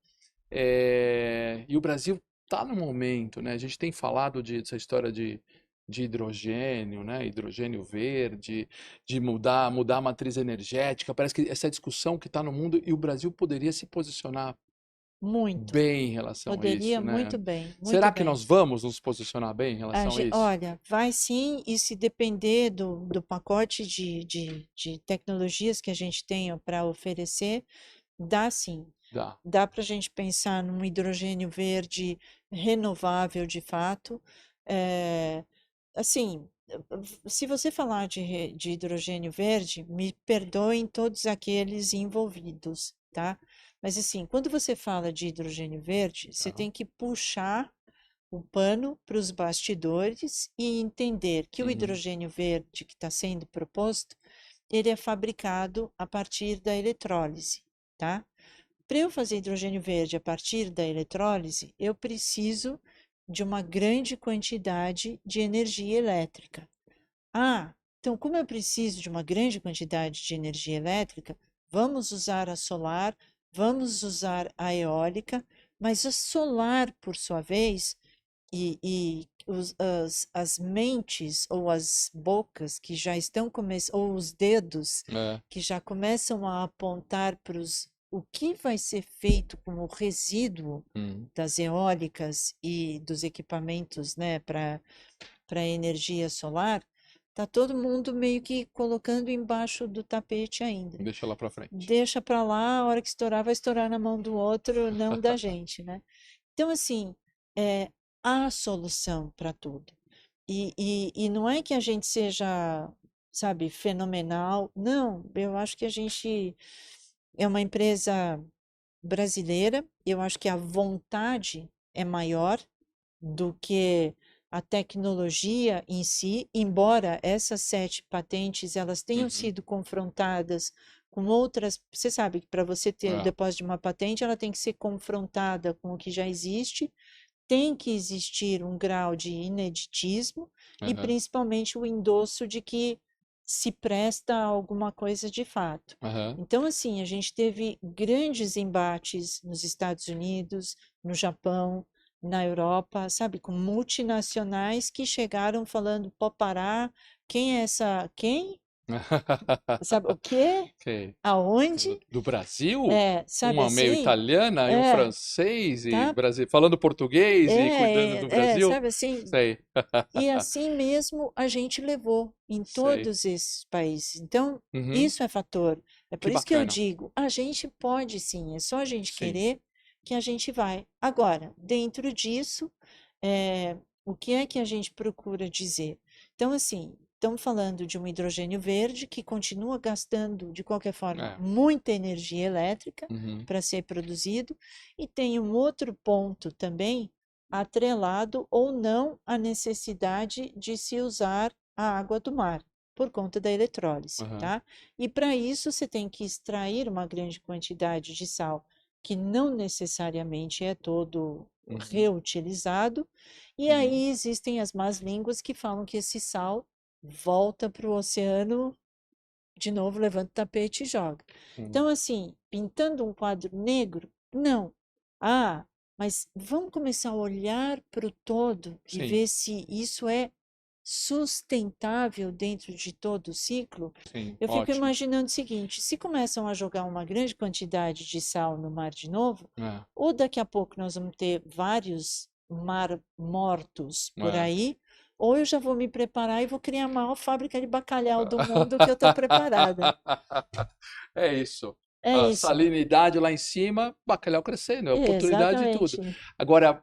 e o Brasil está no momento, né? A gente tem falado dessa história de hidrogênio, né? Hidrogênio verde, de mudar a matriz energética. Parece que essa discussão que está no mundo e o Brasil poderia se posicionar Muito. bem em relação a Poderia isso, né? muito bem, muito Será que bem. nós vamos nos posicionar bem em relação a isso? Olha, vai sim, e se depender do pacote de tecnologias que a gente tenha para oferecer, dá sim. Dá. Dá para a gente pensar num hidrogênio verde renovável de fato. É, assim, se você falar de hidrogênio verde, me perdoem todos aqueles envolvidos, tá? Mas assim, quando você fala de hidrogênio verde, você Aham. tem que puxar o pano para os bastidores e entender que o Uhum. hidrogênio verde que está sendo proposto, ele é fabricado a partir da eletrólise, tá? Para eu fazer hidrogênio verde a partir da eletrólise, eu preciso de uma grande quantidade de energia elétrica. Ah, então como eu preciso de uma grande quantidade de energia elétrica, vamos usar a solar, vamos usar a eólica, mas a solar, por sua vez, e as mentes ou as bocas que já estão começando, ou os dedos É. que já começam a apontar para o que vai ser feito com o resíduo Uhum. das eólicas e dos equipamentos, né, para energia solar, tá todo mundo meio que colocando embaixo do tapete ainda. Deixa lá pra frente. Deixa para lá, a hora que estourar, vai estourar na mão do outro, não da gente, né? Então, assim, é, há solução para tudo. E não é que a gente seja, sabe, fenomenal. Não, eu acho que a gente é uma empresa brasileira, eu acho que a vontade é maior do que a tecnologia em si, embora essas 7 patentes elas tenham Uhum. sido confrontadas com outras. Você sabe que para você ter o É. depósito de uma patente, ela tem que ser confrontada com o que já existe tem que existir um grau de ineditismo e Aham, principalmente o endosso de que se presta a alguma coisa de fato. aham. Então, assim, a gente teve grandes embates nos Estados Unidos, no Japão, na Europa, sabe, com multinacionais que chegaram falando, pode parar, quem é essa, quem? Sabe, o quê? Ok. Aonde? Do Brasil? Sabe Uma meio assim? italiana e um É, francês e tá? Brasil, falando português e cuidando do Brasil? Sabe assim? Sei, E assim mesmo a gente levou em sei. todos esses países. Então, Uhum, isso é fator. É que por isso que eu bacana. digo, a gente pode sim, é só a gente Sim. querer que a gente vai. Agora, dentro disso, o que é que a gente procura dizer? Então, assim, estamos falando de um hidrogênio verde que continua gastando, de qualquer forma, É. muita energia elétrica Uhum, para ser produzido, e tem um outro ponto também atrelado ou não à necessidade de se usar a água do mar, por conta da eletrólise, aham, tá? E para isso você tem que extrair uma grande quantidade de sal, que não necessariamente é todo uhum, reutilizado, e uhum. aí existem as más línguas que falam que esse sal volta para o oceano de novo, levanta o tapete e joga. Uhum. Então, assim, pintando um quadro negro? Não. Ah, mas vamos começar a olhar para o todo e Sim, ver se isso é sustentável dentro de todo o ciclo? sim, Eu fico ótimo. imaginando o seguinte: se começam a jogar uma grande quantidade de sal no mar de novo, É, ou daqui a pouco nós vamos ter vários mar mortos por é. aí, ou eu já vou me preparar e vou criar a maior fábrica de bacalhau do mundo que eu estou preparada. É isso. É A isso. salinidade lá em cima, bacalhau crescendo, é oportunidade de tudo. Exatamente. Agora,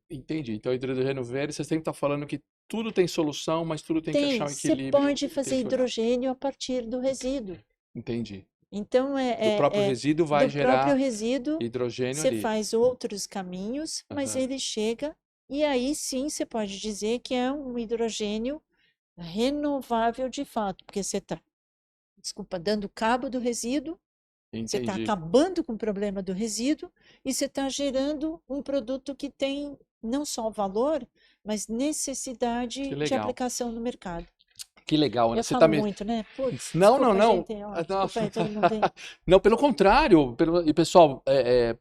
entendi. Então, hidrogênio verde, você sempre está falando que tudo tem solução, mas tudo tem que Tem, achar um você equilíbrio pode e tem fazer que olhar. hidrogênio a partir do resíduo. Entendi. Então, Do próprio resíduo vai do próprio gerar resíduo, hidrogênio você ali. faz outros caminhos, mas Aham. ele chega, e aí sim você pode dizer que é um hidrogênio renovável de fato, porque você está, desculpa, dando cabo do resíduo. Você está Entendi. acabando com o problema do resíduo e você está gerando um produto que tem não só valor, mas Que necessidade de legal. aplicação no mercado. Que legal, Ana. Eu Você tá falo me. muito, né? Putz, Não, não, desculpa, não. gente, ó, Ah, não. desculpa aí, todo mundo tem. Não, pelo contrário. E pessoal,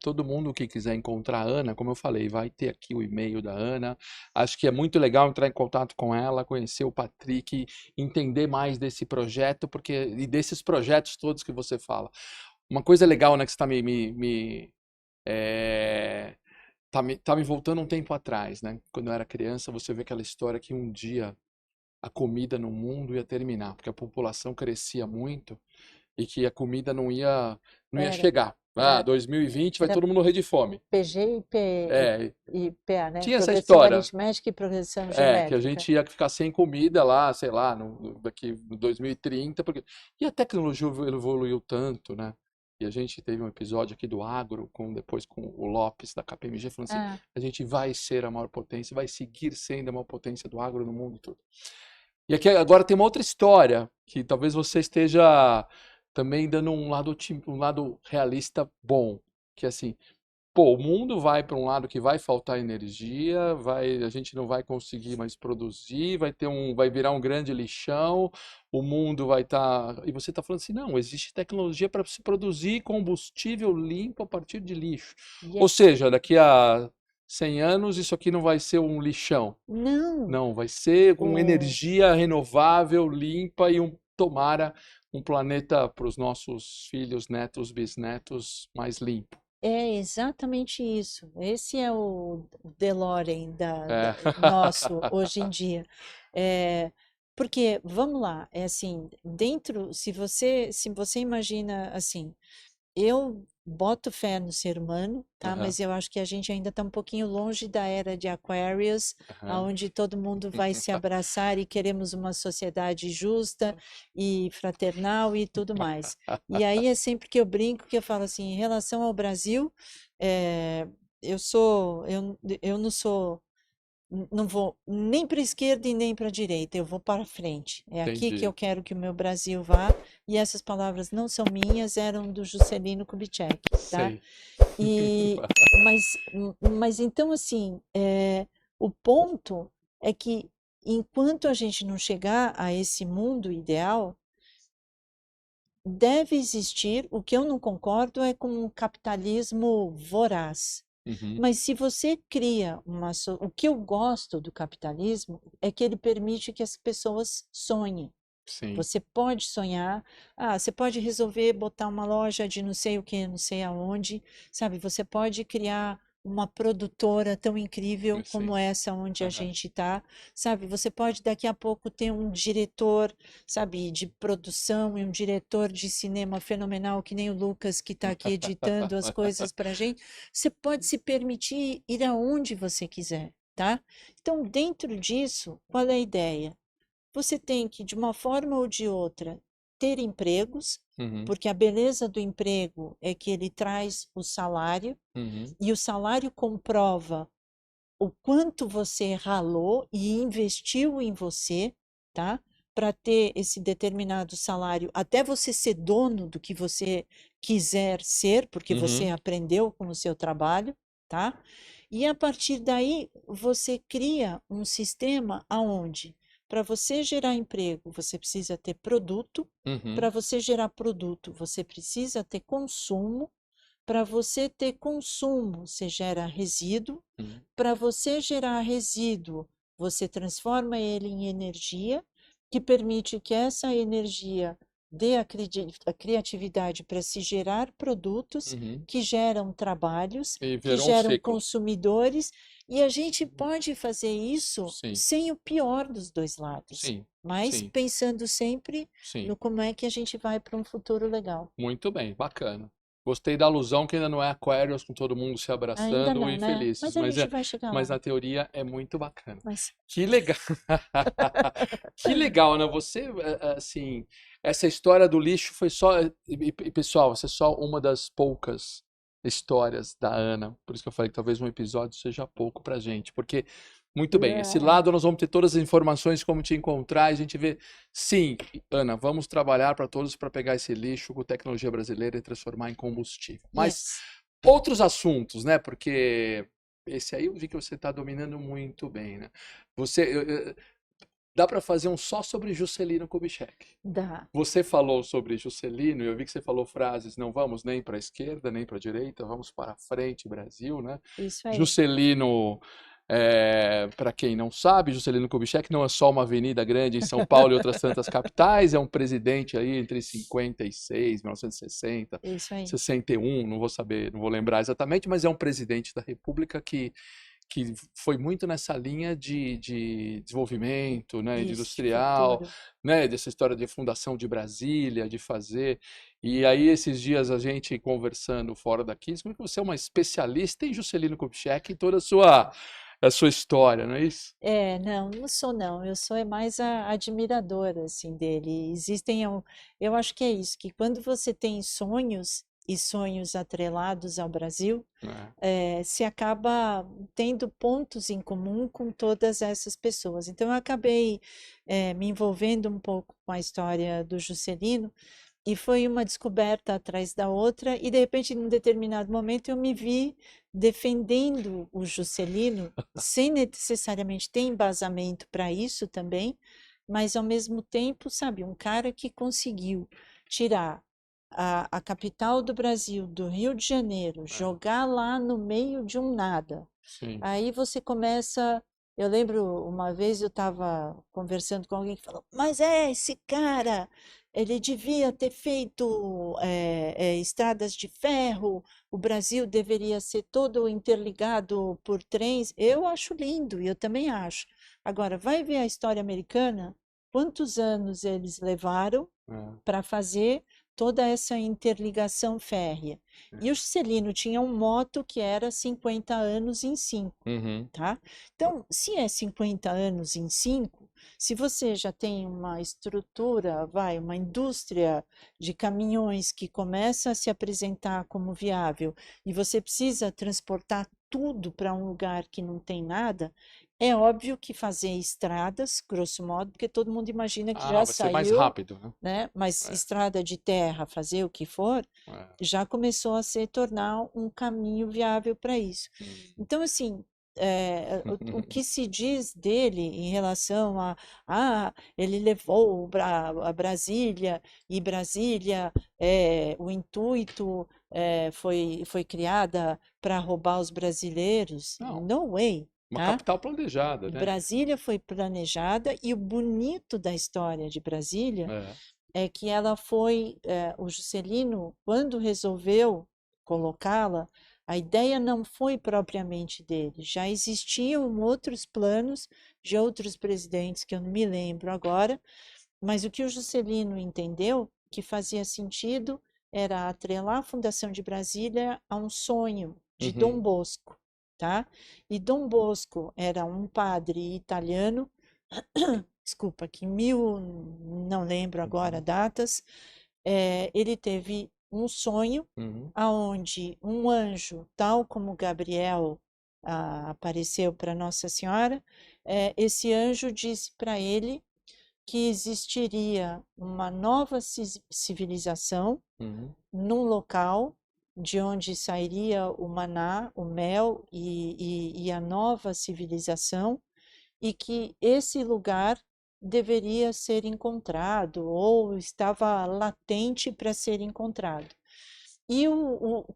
todo mundo que quiser encontrar a Ana, como eu falei, vai ter aqui o e-mail da Ana. Acho que é muito legal entrar em contato com ela, conhecer o Patrick, entender mais desse projeto, e desses projetos todos que você fala. Uma coisa legal, né, que você está é, tá me voltando um tempo atrás, né? Quando eu era criança, você vê aquela história que um dia a comida no mundo ia terminar, porque a população crescia muito e que a comida não ia Era, chegar. Ah, era, 2020 vai era todo mundo morrer de fome. PG É, e PA, né? tinha essa Progressão história. aritmética e progressão Que a geométrica. gente ia ficar sem comida lá, sei lá, daqui em 2030, porque e a tecnologia evoluiu tanto, né? E a gente teve um episódio aqui do agro, depois com o Lopes da KPMG, falando assim, Ah, a gente vai ser a maior potência, vai seguir sendo a maior potência do agro no mundo todo. E aqui agora tem uma outra história que talvez você esteja também dando um lado realista bom, que é assim, pô, o mundo vai para um lado que vai faltar energia, a gente não vai conseguir mais produzir, vai virar um grande lixão, o mundo vai estar, e você está falando assim, não, existe tecnologia para se produzir combustível limpo a partir de lixo. Ou yes. seja, daqui a 100 anos isso aqui não vai ser um lixão. Não, Não, vai ser com o, energia renovável, limpa e tomara um planeta para os nossos filhos, netos, bisnetos mais limpo. é exatamente isso. Esse é o DeLorean É. nosso hoje em dia. É, porque, vamos lá, é assim, dentro, se você imagina assim, eu boto fé no ser humano, tá? Aham, Mas eu acho que a gente ainda está um pouquinho longe da era de Aquarius, aham. onde todo mundo vai se abraçar e queremos uma sociedade justa e fraternal e tudo mais. E aí é sempre que eu brinco que eu falo assim, em relação ao Brasil, eu não sou não vou nem para a esquerda e nem para a direita, eu vou para frente. É aqui que eu Entendi. quero que o meu Brasil vá. E essas palavras não são minhas, eram do Juscelino Kubitschek, tá? Sei. E, mas então, assim, o ponto é que enquanto a gente não chegar a esse mundo ideal, deve existir, o que eu não concordo é com um capitalismo voraz. Uhum. Mas se você cria o que eu gosto do capitalismo é que ele permite que as pessoas sonhem. Sim. Você pode sonhar, você pode resolver botar uma loja de não sei o que, não sei aonde, sabe? Você pode criar uma produtora tão incrível Sim. como essa onde a Aham. gente está, sabe? Você pode daqui a pouco ter um diretor, sabe, de produção e um diretor de cinema fenomenal, que nem o Lucas que está aqui editando as coisas para a gente. Você pode se permitir ir aonde você quiser, tá? Então, dentro disso, qual é a ideia? Você tem que, de uma forma ou de outra, ter empregos, Uhum. porque a beleza do emprego é que ele traz o salário, Uhum. e o salário comprova o quanto você ralou e investiu em você, tá? Para ter esse determinado salário, até você ser dono do que você quiser ser, porque você Uhum. aprendeu com o seu trabalho, tá? E a partir daí você cria um sistema aonde, para você gerar emprego, você precisa ter produto, Uhum. para você gerar produto, você precisa ter consumo, para você ter consumo, você gera resíduo. Uhum. Para você gerar resíduo, você transforma ele em energia, que permite que essa energia dê a criatividade para se gerar produtos Uhum. que geram trabalhos, E que virou um geram ciclo. consumidores, e a gente pode fazer isso Sim. sem o pior dos dois lados, Sim. mas Sim. pensando sempre Sim. no como é que a gente vai para um futuro legal. Muito bem, bacana. Gostei da alusão que ainda não é Aquarius com todo mundo se Ainda abraçando não, e né? felizes, Mas a mas gente vai chegar mas lá. a teoria é muito bacana. Mas Que legal. Que legal, né? Você, assim, essa história do lixo foi só, e, pessoal, essa é só uma das poucas histórias da Ana. Por isso que eu falei que talvez um episódio seja pouco pra gente, porque muito bem, esse é, lado nós vamos ter todas as informações como te encontrar e a gente vê, sim, Ana, vamos trabalhar para todos para pegar esse lixo com tecnologia brasileira e transformar em combustível. Mas yes. outros assuntos, né? Porque esse aí eu vi que você está dominando muito bem, né? Você, dá para fazer um só sobre Juscelino Kubitschek. Dá, Você falou sobre Juscelino, e eu vi que você falou frases, não vamos nem para a esquerda, nem para a direita, vamos para a frente, Brasil, né? isso aí. Juscelino, para quem não sabe, Juscelino Kubitschek não é só uma avenida grande em São Paulo e outras tantas capitais, é um presidente aí entre 56, 1960, Isso aí. 61, não vou saber, não vou lembrar exatamente, mas é um presidente da República que foi muito nessa linha de desenvolvimento, né, de Isso, de industrial, futuro. né, dessa história de fundação de Brasília, de fazer. E aí, esses dias, a gente conversando fora daqui, descobriu que você é uma especialista em Juscelino Kubitschek e toda a sua história, não é isso? Não, não sou não. Eu sou mais a admiradora assim dele. Eu acho que é isso, que quando você tem sonhos e sonhos atrelados ao Brasil, É. se acaba tendo pontos em comum com todas essas pessoas. Então, eu acabei me envolvendo um pouco com a história do Juscelino, e foi uma descoberta atrás da outra, e de repente, em um determinado momento, eu me vi defendendo o Juscelino, sem necessariamente ter embasamento para isso também, mas ao mesmo tempo, sabe, um cara que conseguiu tirar a capital do Brasil, do Rio de Janeiro, É, jogar lá no meio de um nada. sim. Aí você começa. Eu lembro uma vez eu estava conversando com alguém que falou: Mas esse cara, ele devia ter feito estradas de ferro, o Brasil deveria ser todo interligado por trens. Eu acho lindo, e eu também acho. Agora, vai ver a história americana, quantos anos eles levaram É, para fazer toda essa interligação férrea. E o é. Juscelino tinha um moto que era 50 anos em 5, Uhum. tá? Então, se é 50 anos em 5, se você já tem uma estrutura, uma indústria de caminhões que começa a se apresentar como viável e você precisa transportar tudo para um lugar que não tem nada, É óbvio que fazer estradas, grosso modo, porque todo mundo imagina que já Vai ser mais saiu, rápido, né? né? Mas É, estrada de terra, fazer o que for, é. já começou a se tornar um caminho viável para isso. Hum. Então, assim, o que se diz dele em relação ele levou a Brasília, e Brasília, o intuito foi criada para roubar os brasileiros? Não, No way, uma tá? capital planejada, né? Brasília foi planejada e o bonito da história de Brasília É. é que ela foi, o Juscelino, quando resolveu colocá-la, a ideia não foi propriamente dele, já existiam outros planos de outros presidentes que eu não me lembro agora, mas o que o Juscelino entendeu que fazia sentido era atrelar a fundação de Brasília a um sonho de Dom Uhum. Bosco, tá? E Dom Bosco era um padre italiano, desculpa, que não lembro agora Uhum. datas, ele teve um sonho Uhum. aonde um anjo, tal como Gabriel apareceu para Nossa Senhora, esse anjo disse para ele que existiria uma nova civilização Uhum. num local de onde sairia o maná, o mel e a nova civilização, e que esse lugar deveria ser encontrado ou estava latente para ser encontrado. E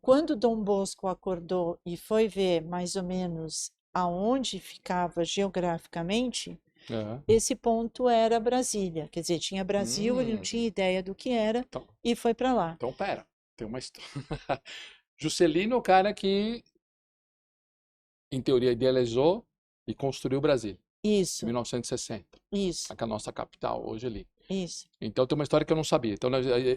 quando Dom Bosco acordou e foi ver mais ou menos aonde ficava geograficamente, É. esse ponto era Brasília. Quer dizer, tinha Brasil, ele não Hum. tinha ideia do que era Então, e foi para lá. então, pera, tem uma história. Juscelino é o cara que, em teoria, idealizou e construiu Brasília, em Isso, 1960, isso, a nossa capital, hoje ali. isso. Então tem uma história que eu não sabia. Então,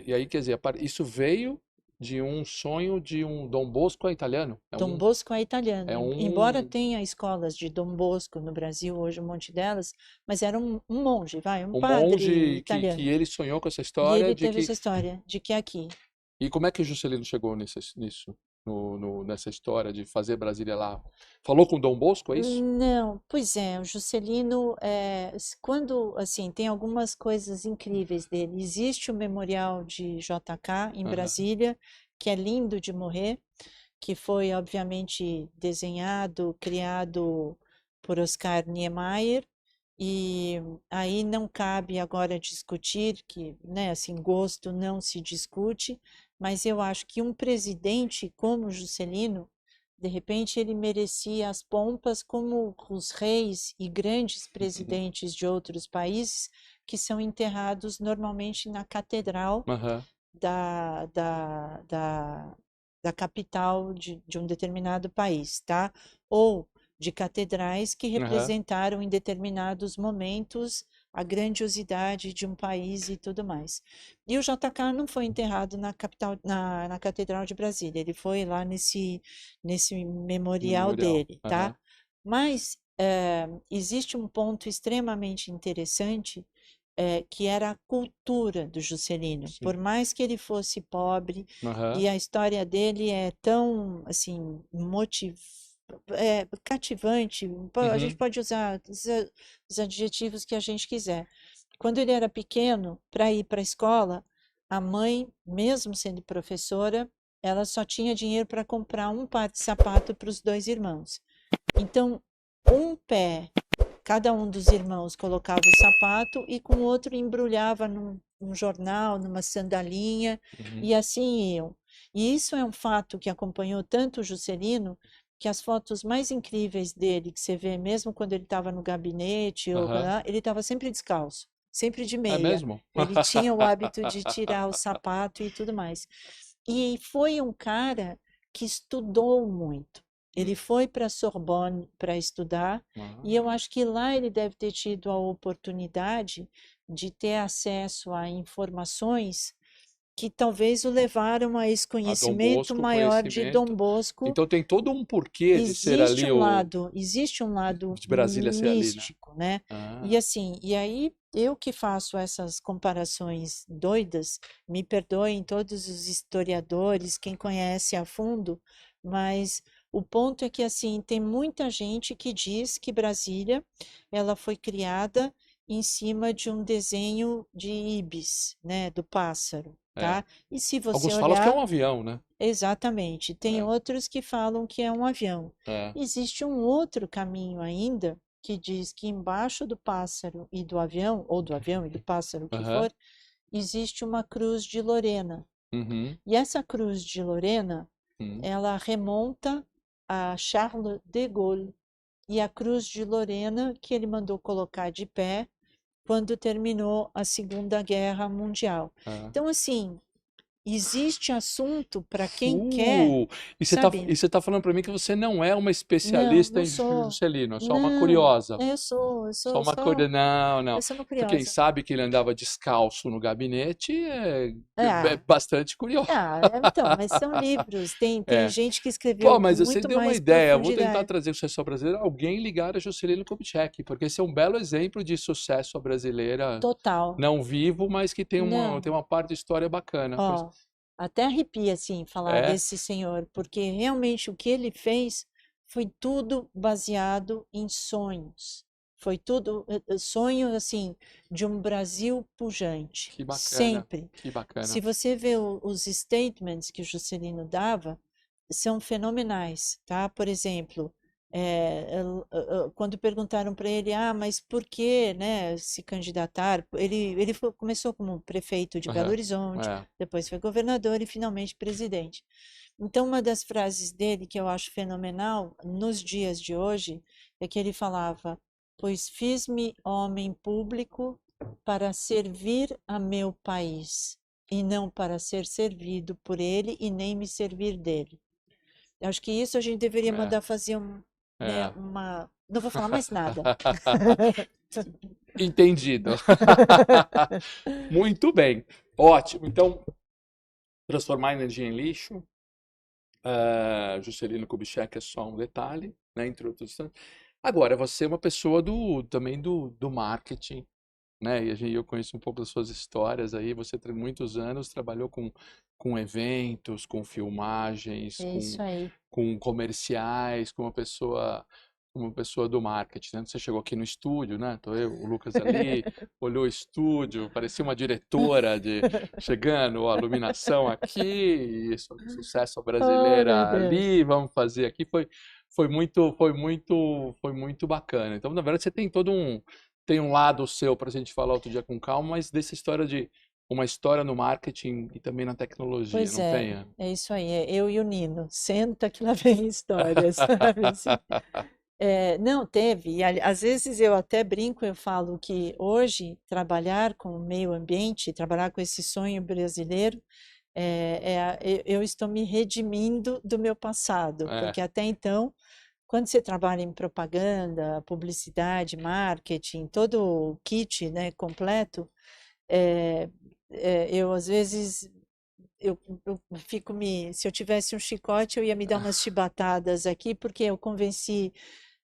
e aí, quer dizer, isso veio de um sonho de um Dom Bosco italiano. Dom Bosco é É italiano, embora um, tenha escolas de Dom Bosco no Brasil, hoje um monte delas, mas era um monge, um um padre monge que italiano. ele sonhou com essa E história ele de teve que. essa história de que aqui. E como é que o Juscelino chegou nisso? Nessa história de fazer Brasília lá? Falou com o Dom Bosco, é isso? Não, pois é, o Juscelino, quando, assim, tem algumas coisas incríveis dele. Existe o Memorial de JK em Aham. Brasília, que é lindo de morrer, que foi, obviamente, desenhado, criado por Oscar Niemeyer, e aí não cabe agora discutir, que, né, assim, gosto não se discute, mas eu acho que um presidente como Juscelino, de repente, ele merecia as pompas como os reis e grandes presidentes de outros países que são enterrados normalmente na catedral Aham. da, da, da, da capital de um determinado país, tá? Ou de catedrais que Aham. representaram em determinados momentos a grandiosidade de um país e tudo mais. E o JK não foi enterrado na capital, na Catedral de Brasília, ele foi lá nesse memorial Memorial. dele, tá? Aham. Mas existe um ponto extremamente interessante que era a cultura do Juscelino. Por Sim. mais que ele fosse pobre, Aham. e a história dele é tão, assim, cativante, a gente Uhum. pode usar os adjetivos que a gente quiser. Quando ele era pequeno, para ir para a escola, a mãe, mesmo sendo professora, ela só tinha dinheiro para comprar um par de sapato para os dois irmãos. Então, um pé cada um dos irmãos colocava o sapato e com o outro embrulhava num jornal, numa sandalinha, Uhum. e assim iam. E isso é um fato que acompanhou tanto o Juscelino, que as fotos mais incríveis dele, que você vê mesmo quando ele estava no gabinete, Aham. ele estava sempre descalço, sempre de É meia. mesmo? Ele tinha o hábito de tirar o sapato e tudo mais. E foi um cara que estudou muito. Ele foi para a Sorbonne para estudar, e eu Ah. acho que lá ele deve ter tido a oportunidade de ter acesso a informações que talvez o levaram a esse A Dom conhecimento Bosco, maior de Dom conhecimento. Bosco. Então tem todo um porquê de ser ali o. Existe um lado De Brasília ser ali, né? místico, né? E Ah. assim, e aí eu que faço essas comparações doidas, me perdoem todos os historiadores, quem conhece a fundo, mas O ponto é que, assim, tem muita gente que diz que Brasília, ela foi criada em cima de um desenho de ibis, né, do pássaro, É. tá? E se você Alguns falam que é olhar, um avião, né? exatamente, tem É, outros que falam que é um avião. é. Existe um outro caminho ainda que diz que embaixo do pássaro e do avião, ou do avião e do pássaro, o que Aham. for, existe uma cruz de Lorena. Uhum. E essa cruz de Lorena, Uhum. ela remonta a Charles de Gaulle e a cruz de Lorena que ele mandou colocar de pé quando terminou a Segunda Guerra Mundial. É. Então, assim, existe assunto para quem quer, Uh, sabe? e você tá falando para mim que você não é uma Não, especialista não em sou. Juscelino, é só uma Não, curiosa. Só uma curiosa. Não, eu não. sou uma Quem curiosa. sabe que ele andava descalço no gabinete é Ah, bastante curioso. então, mas são livros. Tem É. gente que escreveu Pô, com mas você muito deu uma mais ideia. Eu vou tentar profundidade. trazer o sucesso à brasileira, alguém ligado a Juscelino Kubitschek, porque esse é um belo exemplo de sucesso à brasileira, Total. não vivo, mas que tem Não, uma parte de história bacana. ó, até arrepia assim falar É, desse senhor, porque realmente o que ele fez foi tudo baseado em sonhos. Foi tudo sonho assim de um Brasil pujante, que bacana, sempre. que Se bacana. você vê os statements que o Juscelino dava, são fenomenais, tá? Por exemplo, quando perguntaram para ele, mas por que, né, se candidatar? Ele começou como prefeito de Belo Aham, Horizonte, é. depois foi governador e finalmente presidente. Então, uma das frases dele que eu acho fenomenal nos dias de hoje é que ele falava: pois fiz-me homem público para servir a meu país, e não para ser servido por ele e nem me servir dele. Acho que isso a gente deveria É, mandar fazer né, é. Não vou falar mais nada. Entendido. Muito bem. Ótimo. Então, transformar energia em lixo. Juscelino Kubitschek é só um detalhe, né? Introdução. Agora, você é uma pessoa também do marketing, né? Eu conheço um pouco das suas histórias aí. Você tem muitos anos, trabalhou com eventos, com filmagens, É isso aí. com comerciais, como uma pessoa do marketing, né? Você chegou aqui no estúdio, né? Tô eu, o Lucas ali, olhou o estúdio, parecia uma diretora chegando, ó, iluminação aqui, isso, sucesso Oh, meu brasileira Deus. ali, vamos fazer aqui. Foi muito bacana. Então, na verdade, você tem um lado seu para a gente falar outro dia com calma, mas dessa história de uma história no marketing e também na tecnologia, Pois não tem? é isso aí, é eu e o Nino. Senta que lá vem história, sabe assim? Não, teve. E às vezes eu até brinco, eu falo que hoje trabalhar com o meio ambiente, trabalhar com esse sonho brasileiro, eu estou me redimindo do meu passado, É, porque até então, quando você trabalha em propaganda, publicidade, marketing, todo o kit, né, completo, é, eu às vezes eu fico se eu tivesse um chicote, eu ia me dar umas chibatadas aqui, porque eu convenci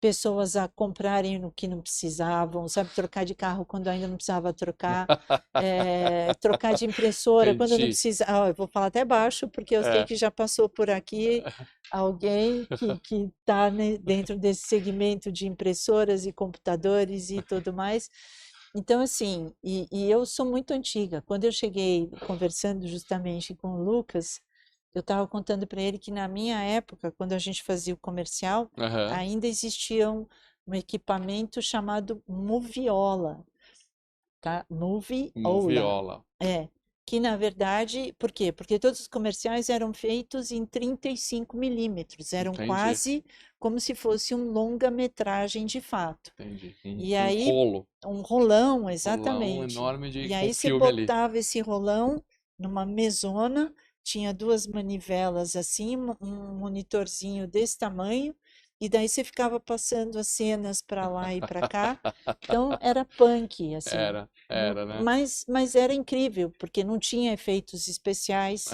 pessoas a comprarem no que não precisavam, sabe, trocar de carro quando ainda não precisava trocar, trocar de impressora quando não entendi. precisa. Eu vou falar até baixo, porque eu sei É, que já passou por aqui alguém que está dentro desse segmento de impressoras e computadores e tudo mais. Então, assim, e eu sou muito antiga. Quando eu cheguei conversando justamente com o Lucas, eu estava contando para ele que na minha época, quando a gente fazia o comercial, aham. ainda existia um equipamento chamado Moviola, tá? Moviola. Moviola, Que na verdade, por quê? Porque todos os comerciais eram feitos em 35 milímetros, eram entendi, quase como se fosse um longa-metragem de fato. entendi. E Um aí, rolo, um rolão, rolão exatamente. enorme E com aí você filme ali. botava esse rolão numa mesona, tinha duas manivelas assim, um monitorzinho desse tamanho, e daí você ficava passando as cenas para lá e para cá. Então era punk, assim. Era, né? Mas era incrível, porque não tinha efeitos especiais.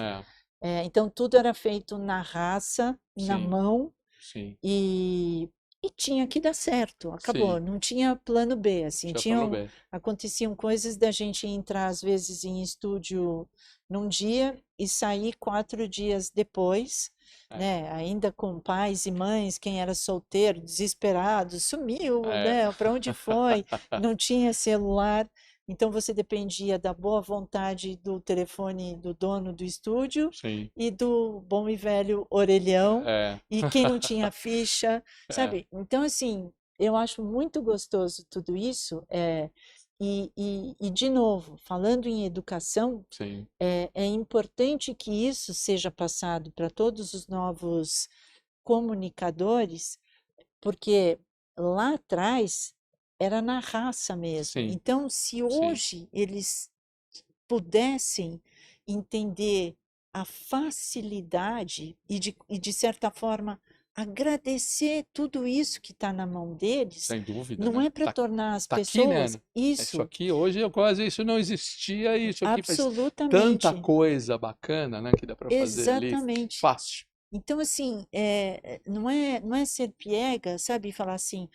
É, Então tudo era feito na raça, na sim, mão, sim, e, e tinha que dar certo, acabou, sim. não tinha plano B, assim, Tinha plano B. aconteciam coisas da gente entrar às vezes em estúdio num dia e sair 4 dias depois, É. né? Ainda com pais e mães, quem era solteiro, desesperado, sumiu, É. né? Para onde foi? Não tinha celular. Então você dependia da boa vontade do telefone do dono do estúdio Sim. e do bom e velho orelhão, É. e quem não tinha ficha, É. sabe? Então, assim, eu acho muito gostoso tudo isso. De novo, falando em educação, Sim. é importante que isso seja passado para todos os novos comunicadores, porque lá atrás era na raça mesmo. Sim. Então, se Sim. hoje eles pudessem entender a facilidade de certa forma, agradecer tudo isso que está na mão deles, Sem dúvida, não né? é para tornar as Tá aqui, né? pessoas Isso isso, aqui hoje eu quase isso não existia, isso aqui faz tanta absolutamente, coisa bacana, né, que dá para fazer ali exatamente. fácil. Então, assim, não é ser piega, sabe? E falar assim,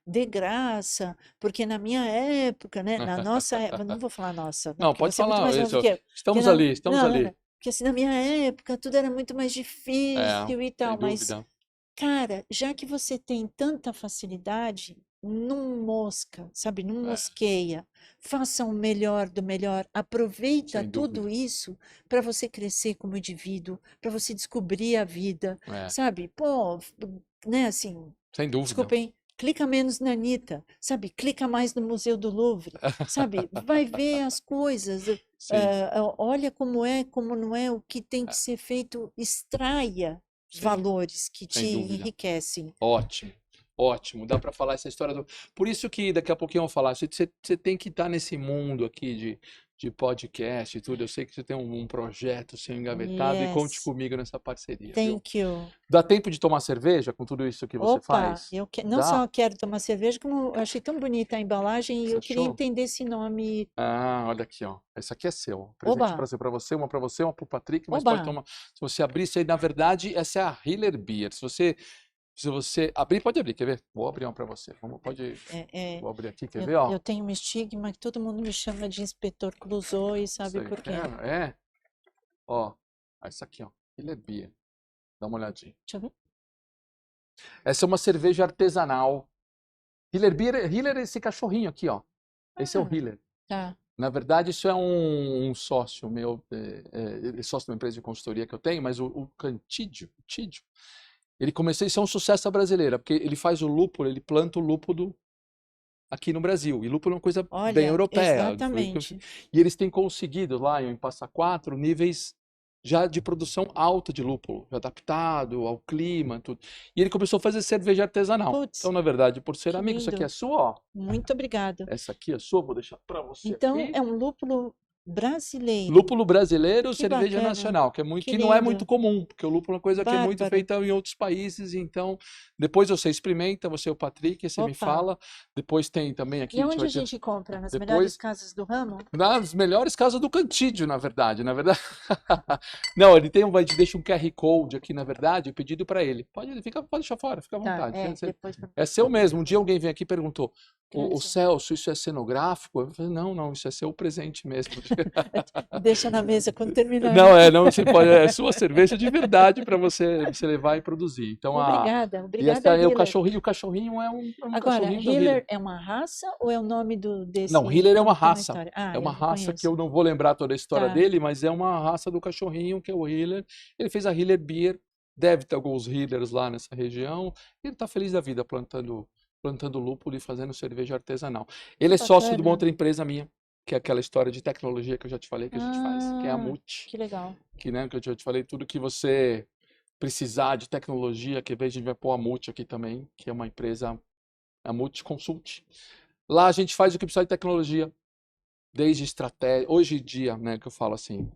de graça, porque na minha época, né? Na nossa época, não vou falar nossa, né? Não, Porque pode você é muito falar, mais novo isso, que eu. Porque estamos ali, estamos não, não, não. ali. Porque assim, na minha época tudo era muito mais É, difícil e sem tal, mas, dúvida. cara, já que você tem tanta facilidade, não mosca, sabe? Não É, mosqueia. Faça o melhor do melhor. Aproveita sem tudo dúvida. isso para você crescer como indivíduo, para você descobrir a vida, É, sabe? Pô, né, assim, sem dúvida. desculpem, clica menos na Anitta, sabe? Clica mais no Museu do Louvre, sabe? Vai ver as coisas, Sim, olha como é, como não é, o que tem que ser feito, extraia sim, valores que te sem dúvida. enriquecem. Ótimo, ótimo. Dá para falar essa história do. Por isso que daqui a pouquinho eu vou falar. Você tem que estar nesse mundo aqui de podcast e tudo. Eu sei que você tem um projeto seu engavetado e conte Yes, comigo nessa parceria, viu? thank you. Dá tempo de tomar cerveja com tudo isso que você Opa, faz? não Dá? só quero tomar cerveja, como eu achei tão bonita a embalagem e Você eu queria achou? entender esse nome. Ah, olha aqui, ó. Esse aqui é seu. Presente Oba, para você, uma para o Patrick, mas pode oba. tomar. Se você abrir isso aí, na verdade, essa é a Hiller Beer. Se você abrir, pode abrir, quer ver? Vou abrir uma para você. Pode. É, é, Vou abrir aqui, quer eu, ver, ó? eu tenho um estigma que todo mundo me chama de inspetor Clouseau e Isso sabe aí. por quê? É. Ó. Essa aqui, ó. Hiller Beer. Dá uma olhadinha. Deixa eu ver. Essa é uma cerveja artesanal. Hiller Beer, Hiller é esse cachorrinho aqui, ó. Esse é o Ah, Hiller. tá. Na verdade, isso é um sócio meu, sócio de uma empresa de consultoria que eu tenho, mas o Cantídio, ele começou, isso é um sucesso brasileiro, porque ele faz o lúpulo, ele planta o lúpulo aqui no Brasil, e lúpulo é uma coisa bem Olha, europeia, exatamente. e eles têm conseguido lá em Passa Quatro níveis já de produção alta de lúpulo, já adaptado ao clima, tudo. E ele começou a fazer cerveja artesanal. Então, Putz, na verdade, por ser que amigo, isso aqui é lindo. sua, ó. Muito obrigado. Essa aqui é sua, vou deixar para você Então, aqui. é um lúpulo brasileiro. Lúpulo brasileiro, Que cerveja bacana. nacional, Que que não é muito lindo. comum, porque o lúpulo é uma coisa que é muito Bárbaro. feita em outros países, então depois você experimenta, você e o Patrick, você me Opa. fala. Depois tem também E aqui, a gente onde vai a ter gente compra? Nas melhores depois casas do ramo? nas melhores casas do Cantídio, na verdade, Não, ele tem vai te deixa um QR Code aqui, na verdade, o pedido para ele. Pode deixar fora, fica à Tá, vontade. depois. É seu mesmo. Um dia alguém vem aqui e perguntou: o Agradecer. Celso, isso é cenográfico? Eu falei: não, não, isso é seu presente mesmo. Deixa na mesa quando terminar. Não, você pode, é sua cerveja de verdade para você levar e produzir. Então Obrigada, e essa obrigada, é Hiller. o cachorrinho é um Agora, cachorrinho do Hiller. Hiller é uma raça ou é o nome Não, desse Hiller é uma nome que tem na raça. história? É Eu uma não raça que conheço. eu não vou lembrar toda a história Tá. dele, mas é uma raça do cachorrinho que é o Hiller. Ele fez a Hiller Beer, deve ter alguns Hillers lá nessa região. E ele está feliz da vida plantando lúpulo e fazendo cerveja artesanal. Ele Que é sócio de uma bacana. outra empresa minha, que é aquela história de tecnologia que eu já te falei que a gente faz, que é a Ah, Multi. que legal. Que, né, que eu já te falei, tudo que você precisar de tecnologia, que a gente vai pôr a Multi aqui também, que é uma empresa, a Multi Consult. Lá a gente faz o que precisa de tecnologia, desde estratégia. Hoje em dia, né, que eu falo assim,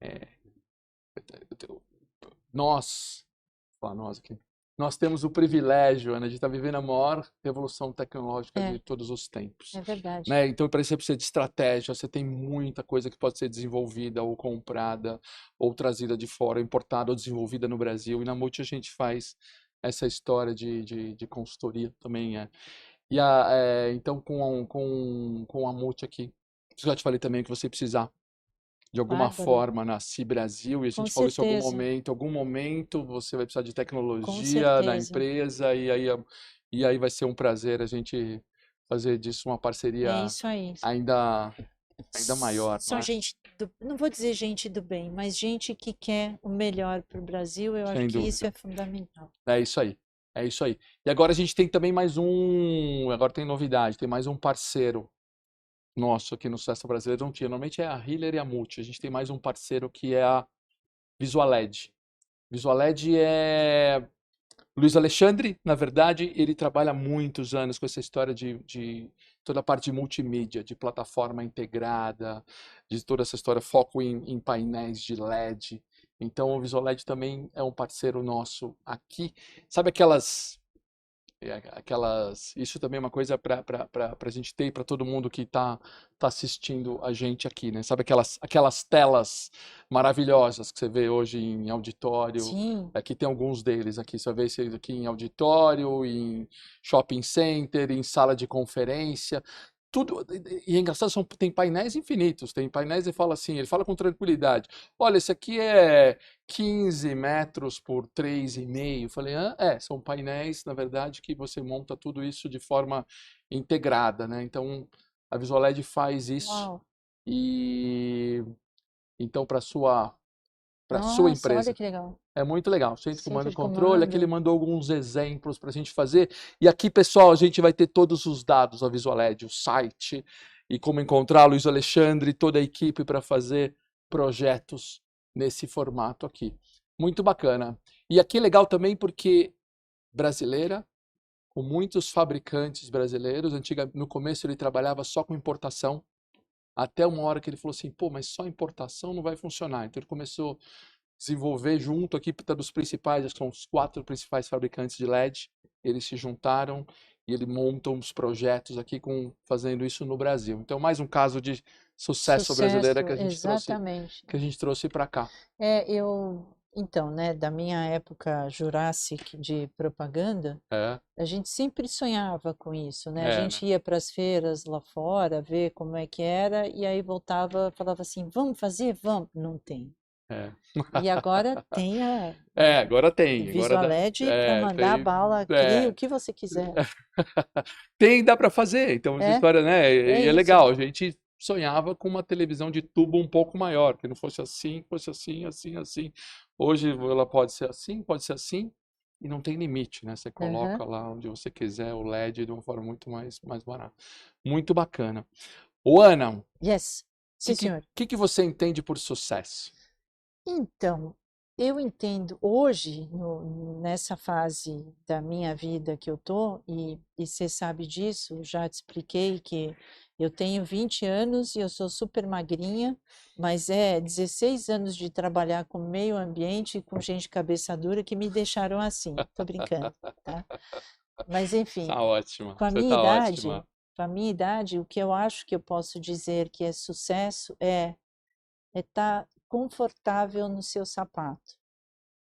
é, nós, vou falar nós aqui, nós temos o privilégio, né, de estar vivendo a maior revolução tecnológica de É, todos os tempos. é verdade. Né? Então, para isso você precisa de estratégia, você tem muita coisa que pode ser desenvolvida ou comprada, ou trazida de fora, importada ou desenvolvida no Brasil. E na Multi a gente faz essa história de consultoria também. Então, com a Multi aqui, eu já te falei também que você precisar de alguma Bárbaro, forma nasci Brasil, e a com gente falou isso em certeza, algum momento você vai precisar de com tecnologia na certeza. empresa, e aí vai ser um prazer a gente fazer disso uma É parceria isso aí. ainda, ainda maior, não São é? gente não vou dizer gente do bem, mas gente que quer o melhor para o Brasil. Eu acho Sem que isso dúvida. é fundamental. É isso aí. É isso aí. E agora a gente tem também mais um. Agora tem novidade, tem mais um parceiro nosso aqui no Sucesso Brasileiro. Não tinha. Normalmente é a Hiller e a Multi. A gente tem mais um parceiro que é a Visualed. Visualed é Luiz Alexandre, na verdade, ele trabalha há muitos anos com essa história de toda a parte de multimídia, de plataforma integrada, de toda essa história, foco em painéis de LED. Então, o Visualed também é um parceiro nosso aqui. Sabe aquelas. Isso também é uma coisa para a gente ter, para todo mundo que tá assistindo a gente aqui, né? Sabe aquelas telas maravilhosas que você vê hoje em auditório? Sim, Aqui tem alguns deles aqui. Você vê isso aqui em auditório, em shopping center, em sala de conferência. Tudo, e é engraçado, tem painéis infinitos, tem painéis e fala assim, ele fala com tranquilidade. Olha, esse aqui é 15 metros por 3,5. Falei, são painéis, na verdade, que você monta tudo isso de forma integrada, né? Então, a Visualed faz isso uau. e então para sua Nossa, olha empresa. que legal. É muito legal. Centro de comando Centro e de controle, aqui ele comando. mandou alguns exemplos para a gente fazer. E aqui, pessoal, a gente vai ter todos os dados da Visualed, o site e como encontrar Luiz Alexandre e toda a equipe para fazer projetos nesse formato aqui. Muito bacana. E aqui é legal também porque brasileira, com muitos fabricantes brasileiros. No começo ele trabalhava só com importação, até uma hora que ele falou assim, pô, mas só importação não vai funcionar. Então ele começou desenvolver junto aqui dos principais, acho que são os 4 principais fabricantes de LED, eles se juntaram e ele montam os projetos aqui fazendo isso no Brasil. Então, mais um caso de sucesso brasileira Sucesso, exatamente. que a gente trouxe para cá. Então, né, da minha época Jurassic de propaganda, É, a gente sempre sonhava com isso, né? A né? gente ia para as feiras lá fora, ver como é que era, e aí voltava, falava assim, vamos fazer? Vamos. Não tem. É. E agora tem a Agora tem, agora dá. Visualed para mandar Tem, bala, crie o que você quiser. tem, dá para fazer. Então, essa É, história, né? é E é isso. legal. A gente sonhava com uma televisão de tubo um pouco maior, que não fosse assim, assim, assim. Hoje ela pode ser assim, e não tem limite, né? Você Aham. coloca lá onde você quiser o LED de uma forma muito mais barata. Muito bacana. Ô, Ana, o Yes. que, Sim, que, senhor. que que você entende por sucesso? Então, eu entendo hoje, nessa fase da minha vida que eu tô, e você sabe disso, já te expliquei que eu tenho 20 anos e eu sou super magrinha, mas é 16 anos de trabalhar com meio ambiente e com gente cabeça dura que me deixaram assim. Tô brincando, tá? Mas enfim, Tá ótima. com a Você minha tá idade, ótima. com a minha idade, o que eu acho que eu posso dizer que é sucesso é estar confortável no seu sapato.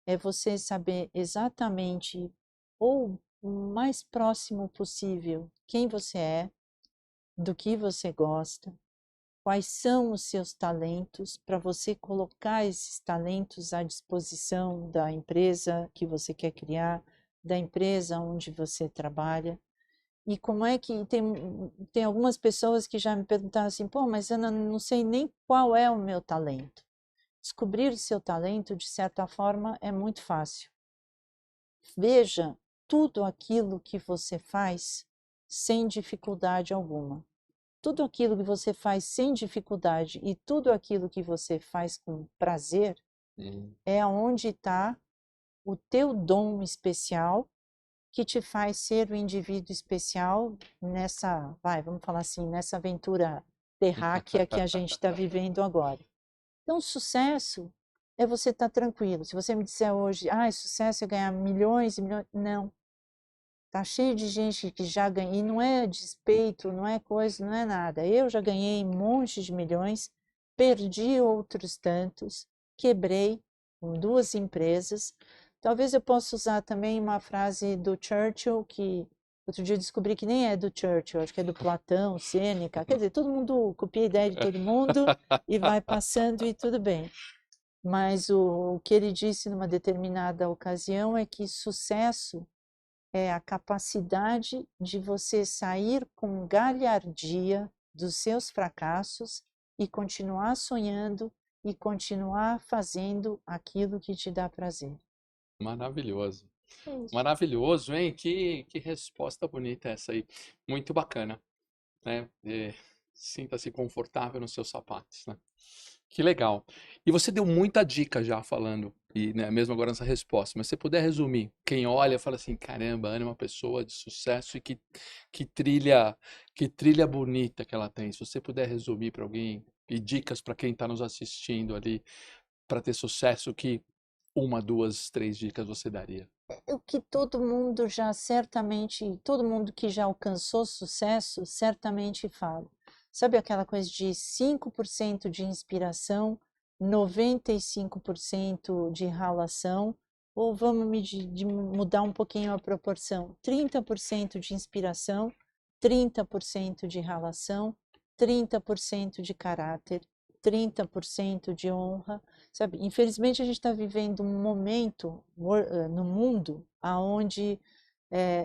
É você saber exatamente, ou o mais próximo possível, quem você é, do que você gosta, quais são os seus talentos, para você colocar esses talentos à disposição da empresa que você quer criar, da empresa onde você trabalha. E como é que tem algumas pessoas que já me perguntaram assim, pô, mas Ana, não sei nem qual é o meu talento. Descobrir o seu talento, de certa forma, é muito fácil. Veja tudo aquilo que você faz sem dificuldade alguma. Tudo aquilo que você faz sem dificuldade e tudo aquilo que você faz com prazer Hum. é onde está o teu dom especial que te faz ser o indivíduo especial nessa, vamos falar assim, nessa aventura terráquea que a gente está vivendo agora. Então, sucesso é você estar tranquilo. Se você me disser hoje, sucesso é ganhar milhões e milhões, não. Tá cheio de gente que já ganha, e não é despeito, não é coisa, não é nada. Eu já ganhei um monte de milhões, perdi outros tantos, quebrei com 2 empresas. Talvez eu possa usar também uma frase do Churchill, que Outro dia eu descobri que nem é do Churchill, acho que é do Platão, Sêneca. Quer dizer, todo mundo copia a ideia de todo mundo e vai passando e tudo bem. Mas o que ele disse numa determinada ocasião é que sucesso é a capacidade de você sair com galhardia dos seus fracassos e continuar sonhando e continuar fazendo aquilo que te dá prazer. Maravilhoso. É isso. Maravilhoso, hein? Que resposta bonita essa aí. Muito bacana, né? Sinta-se confortável nos seus sapatos, né? Que legal. E você deu muita dica já falando, e né, mesmo agora nessa resposta, mas se você puder resumir, quem olha fala assim, caramba, a Ana é uma pessoa de sucesso e que trilha bonita que ela tem. Se você puder resumir para alguém e dicas para quem está nos assistindo ali para ter sucesso, que uma, duas, três dicas você daria? O que todo mundo já certamente, todo mundo que já alcançou sucesso, certamente fala. Sabe aquela coisa de 5% de inspiração, 95% de ralação? Ou vamos mudar um pouquinho a proporção? 30% de inspiração, 30% de ralação, 30% de caráter, 30% de honra, sabe? Infelizmente a gente está vivendo um momento no mundo aonde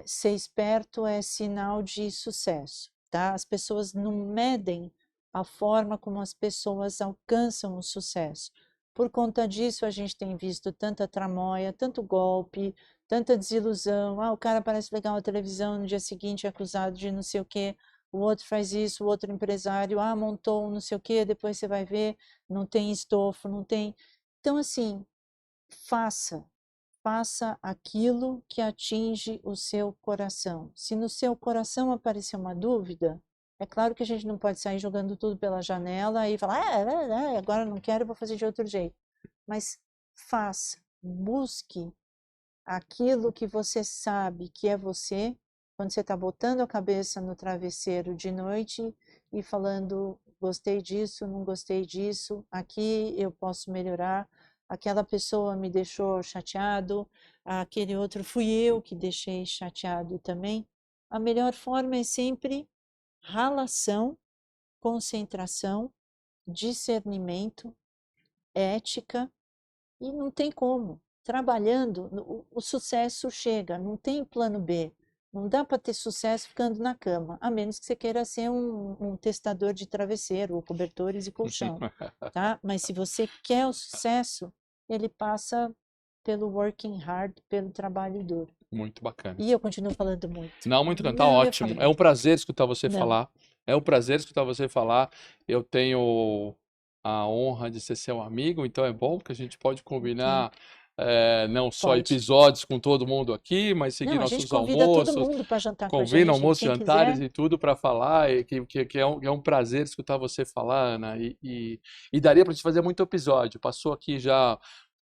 ser esperto é sinal de sucesso, tá? As pessoas não medem a forma como as pessoas alcançam o sucesso. Por conta disso a gente tem visto tanta tramóia, tanto golpe, tanta desilusão. Ah, o cara parece legal na televisão, no dia seguinte é acusado de não sei o quê. O outro faz isso, o outro empresário, montou não sei o quê, depois você vai ver, não tem estofo, não tem. Então, assim, faça aquilo que atinge o seu coração. Se no seu coração aparecer uma dúvida, é claro que a gente não pode sair jogando tudo pela janela e falar, agora não quero, vou fazer de outro jeito. Mas faça, busque aquilo que você sabe que é você, quando você está botando a cabeça no travesseiro de noite e falando, gostei disso, não gostei disso, aqui eu posso melhorar, aquela pessoa me deixou chateado, aquele outro fui eu que deixei chateado também. A melhor forma é sempre ralação, concentração, discernimento, ética, e não tem como. Trabalhando, o sucesso chega, não tem plano B. Não dá para ter sucesso ficando na cama, a menos que você queira ser um testador de travesseiro, ou cobertores e colchão, tá? Mas se você quer o sucesso, ele passa pelo working hard, pelo trabalho duro. Muito bacana. E eu continuo falando muito. Não, muito não, tá Não, eu ótimo. falo É um muito. prazer escutar você Não, falar. É um prazer escutar você falar. Eu tenho a honra de ser seu amigo, então é bom que a gente pode ok, combinar não só pode. Não, seguir a gente nossos convida todo almoços, mundo para jantar com a convida gente, almoços, quem jantares quiser. e tudo para falar, e que é um prazer escutar você falar, Ana. E daria para gente fazer muito episódio. Passou aqui já um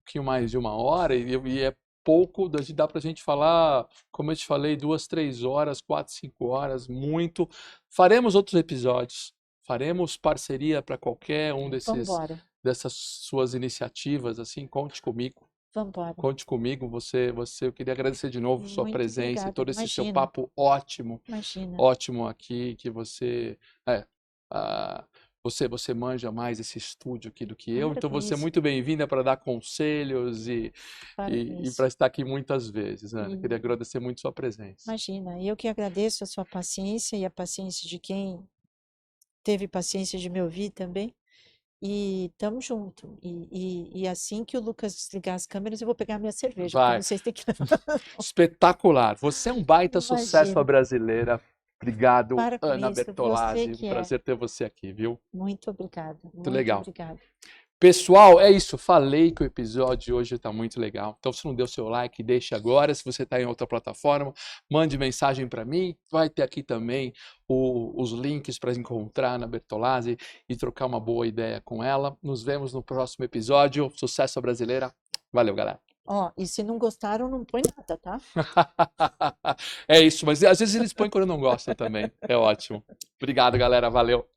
pouquinho mais de uma hora e é pouco, dá pra gente falar, como eu te falei, 2, 3 horas, 4, 5 horas, muito. Faremos outros episódios, faremos parceria para qualquer um Vambora, dessas suas iniciativas, assim, conte comigo. vambora. Conte comigo, eu queria agradecer de novo sua Muito presença e obrigada. todo esse seu Imagina, papo ótimo, imagina. ótimo aqui, que ah, você manja mais esse estúdio aqui do que eu, Para então com você é isso, muito bem-vinda para dar conselhos para com e isso. para estar aqui muitas vezes, Ana. Queria E agradecer muito sua presença. imagina, eu que agradeço a sua paciência e a paciência de quem teve paciência de me ouvir também. E estamos junto. E assim que o Lucas desligar as câmeras, eu vou pegar minha cerveja, porque eu Vai, não sei se tem que. espetacular. Você é um baita sucesso à Imagina, brasileira. Obrigado, para com Ana isso. Você Bertolazzi. Um que é. prazer ter você aqui, viu? Muito obrigada, Muito muito legal. obrigada. Pessoal, é isso. Falei que o episódio de hoje está muito legal. Então, se não deu seu like, deixe agora. Se você está em outra plataforma, mande mensagem para mim. Vai ter aqui também os links para encontrar a Ana Bertolazzi e trocar uma boa ideia com ela. Nos vemos no próximo episódio. Sucesso brasileira. Valeu, galera. Ó, e se não gostaram, não põe nada, tá? É isso, mas às vezes eles põem quando não gostam também. É ótimo. Obrigado, galera. Valeu.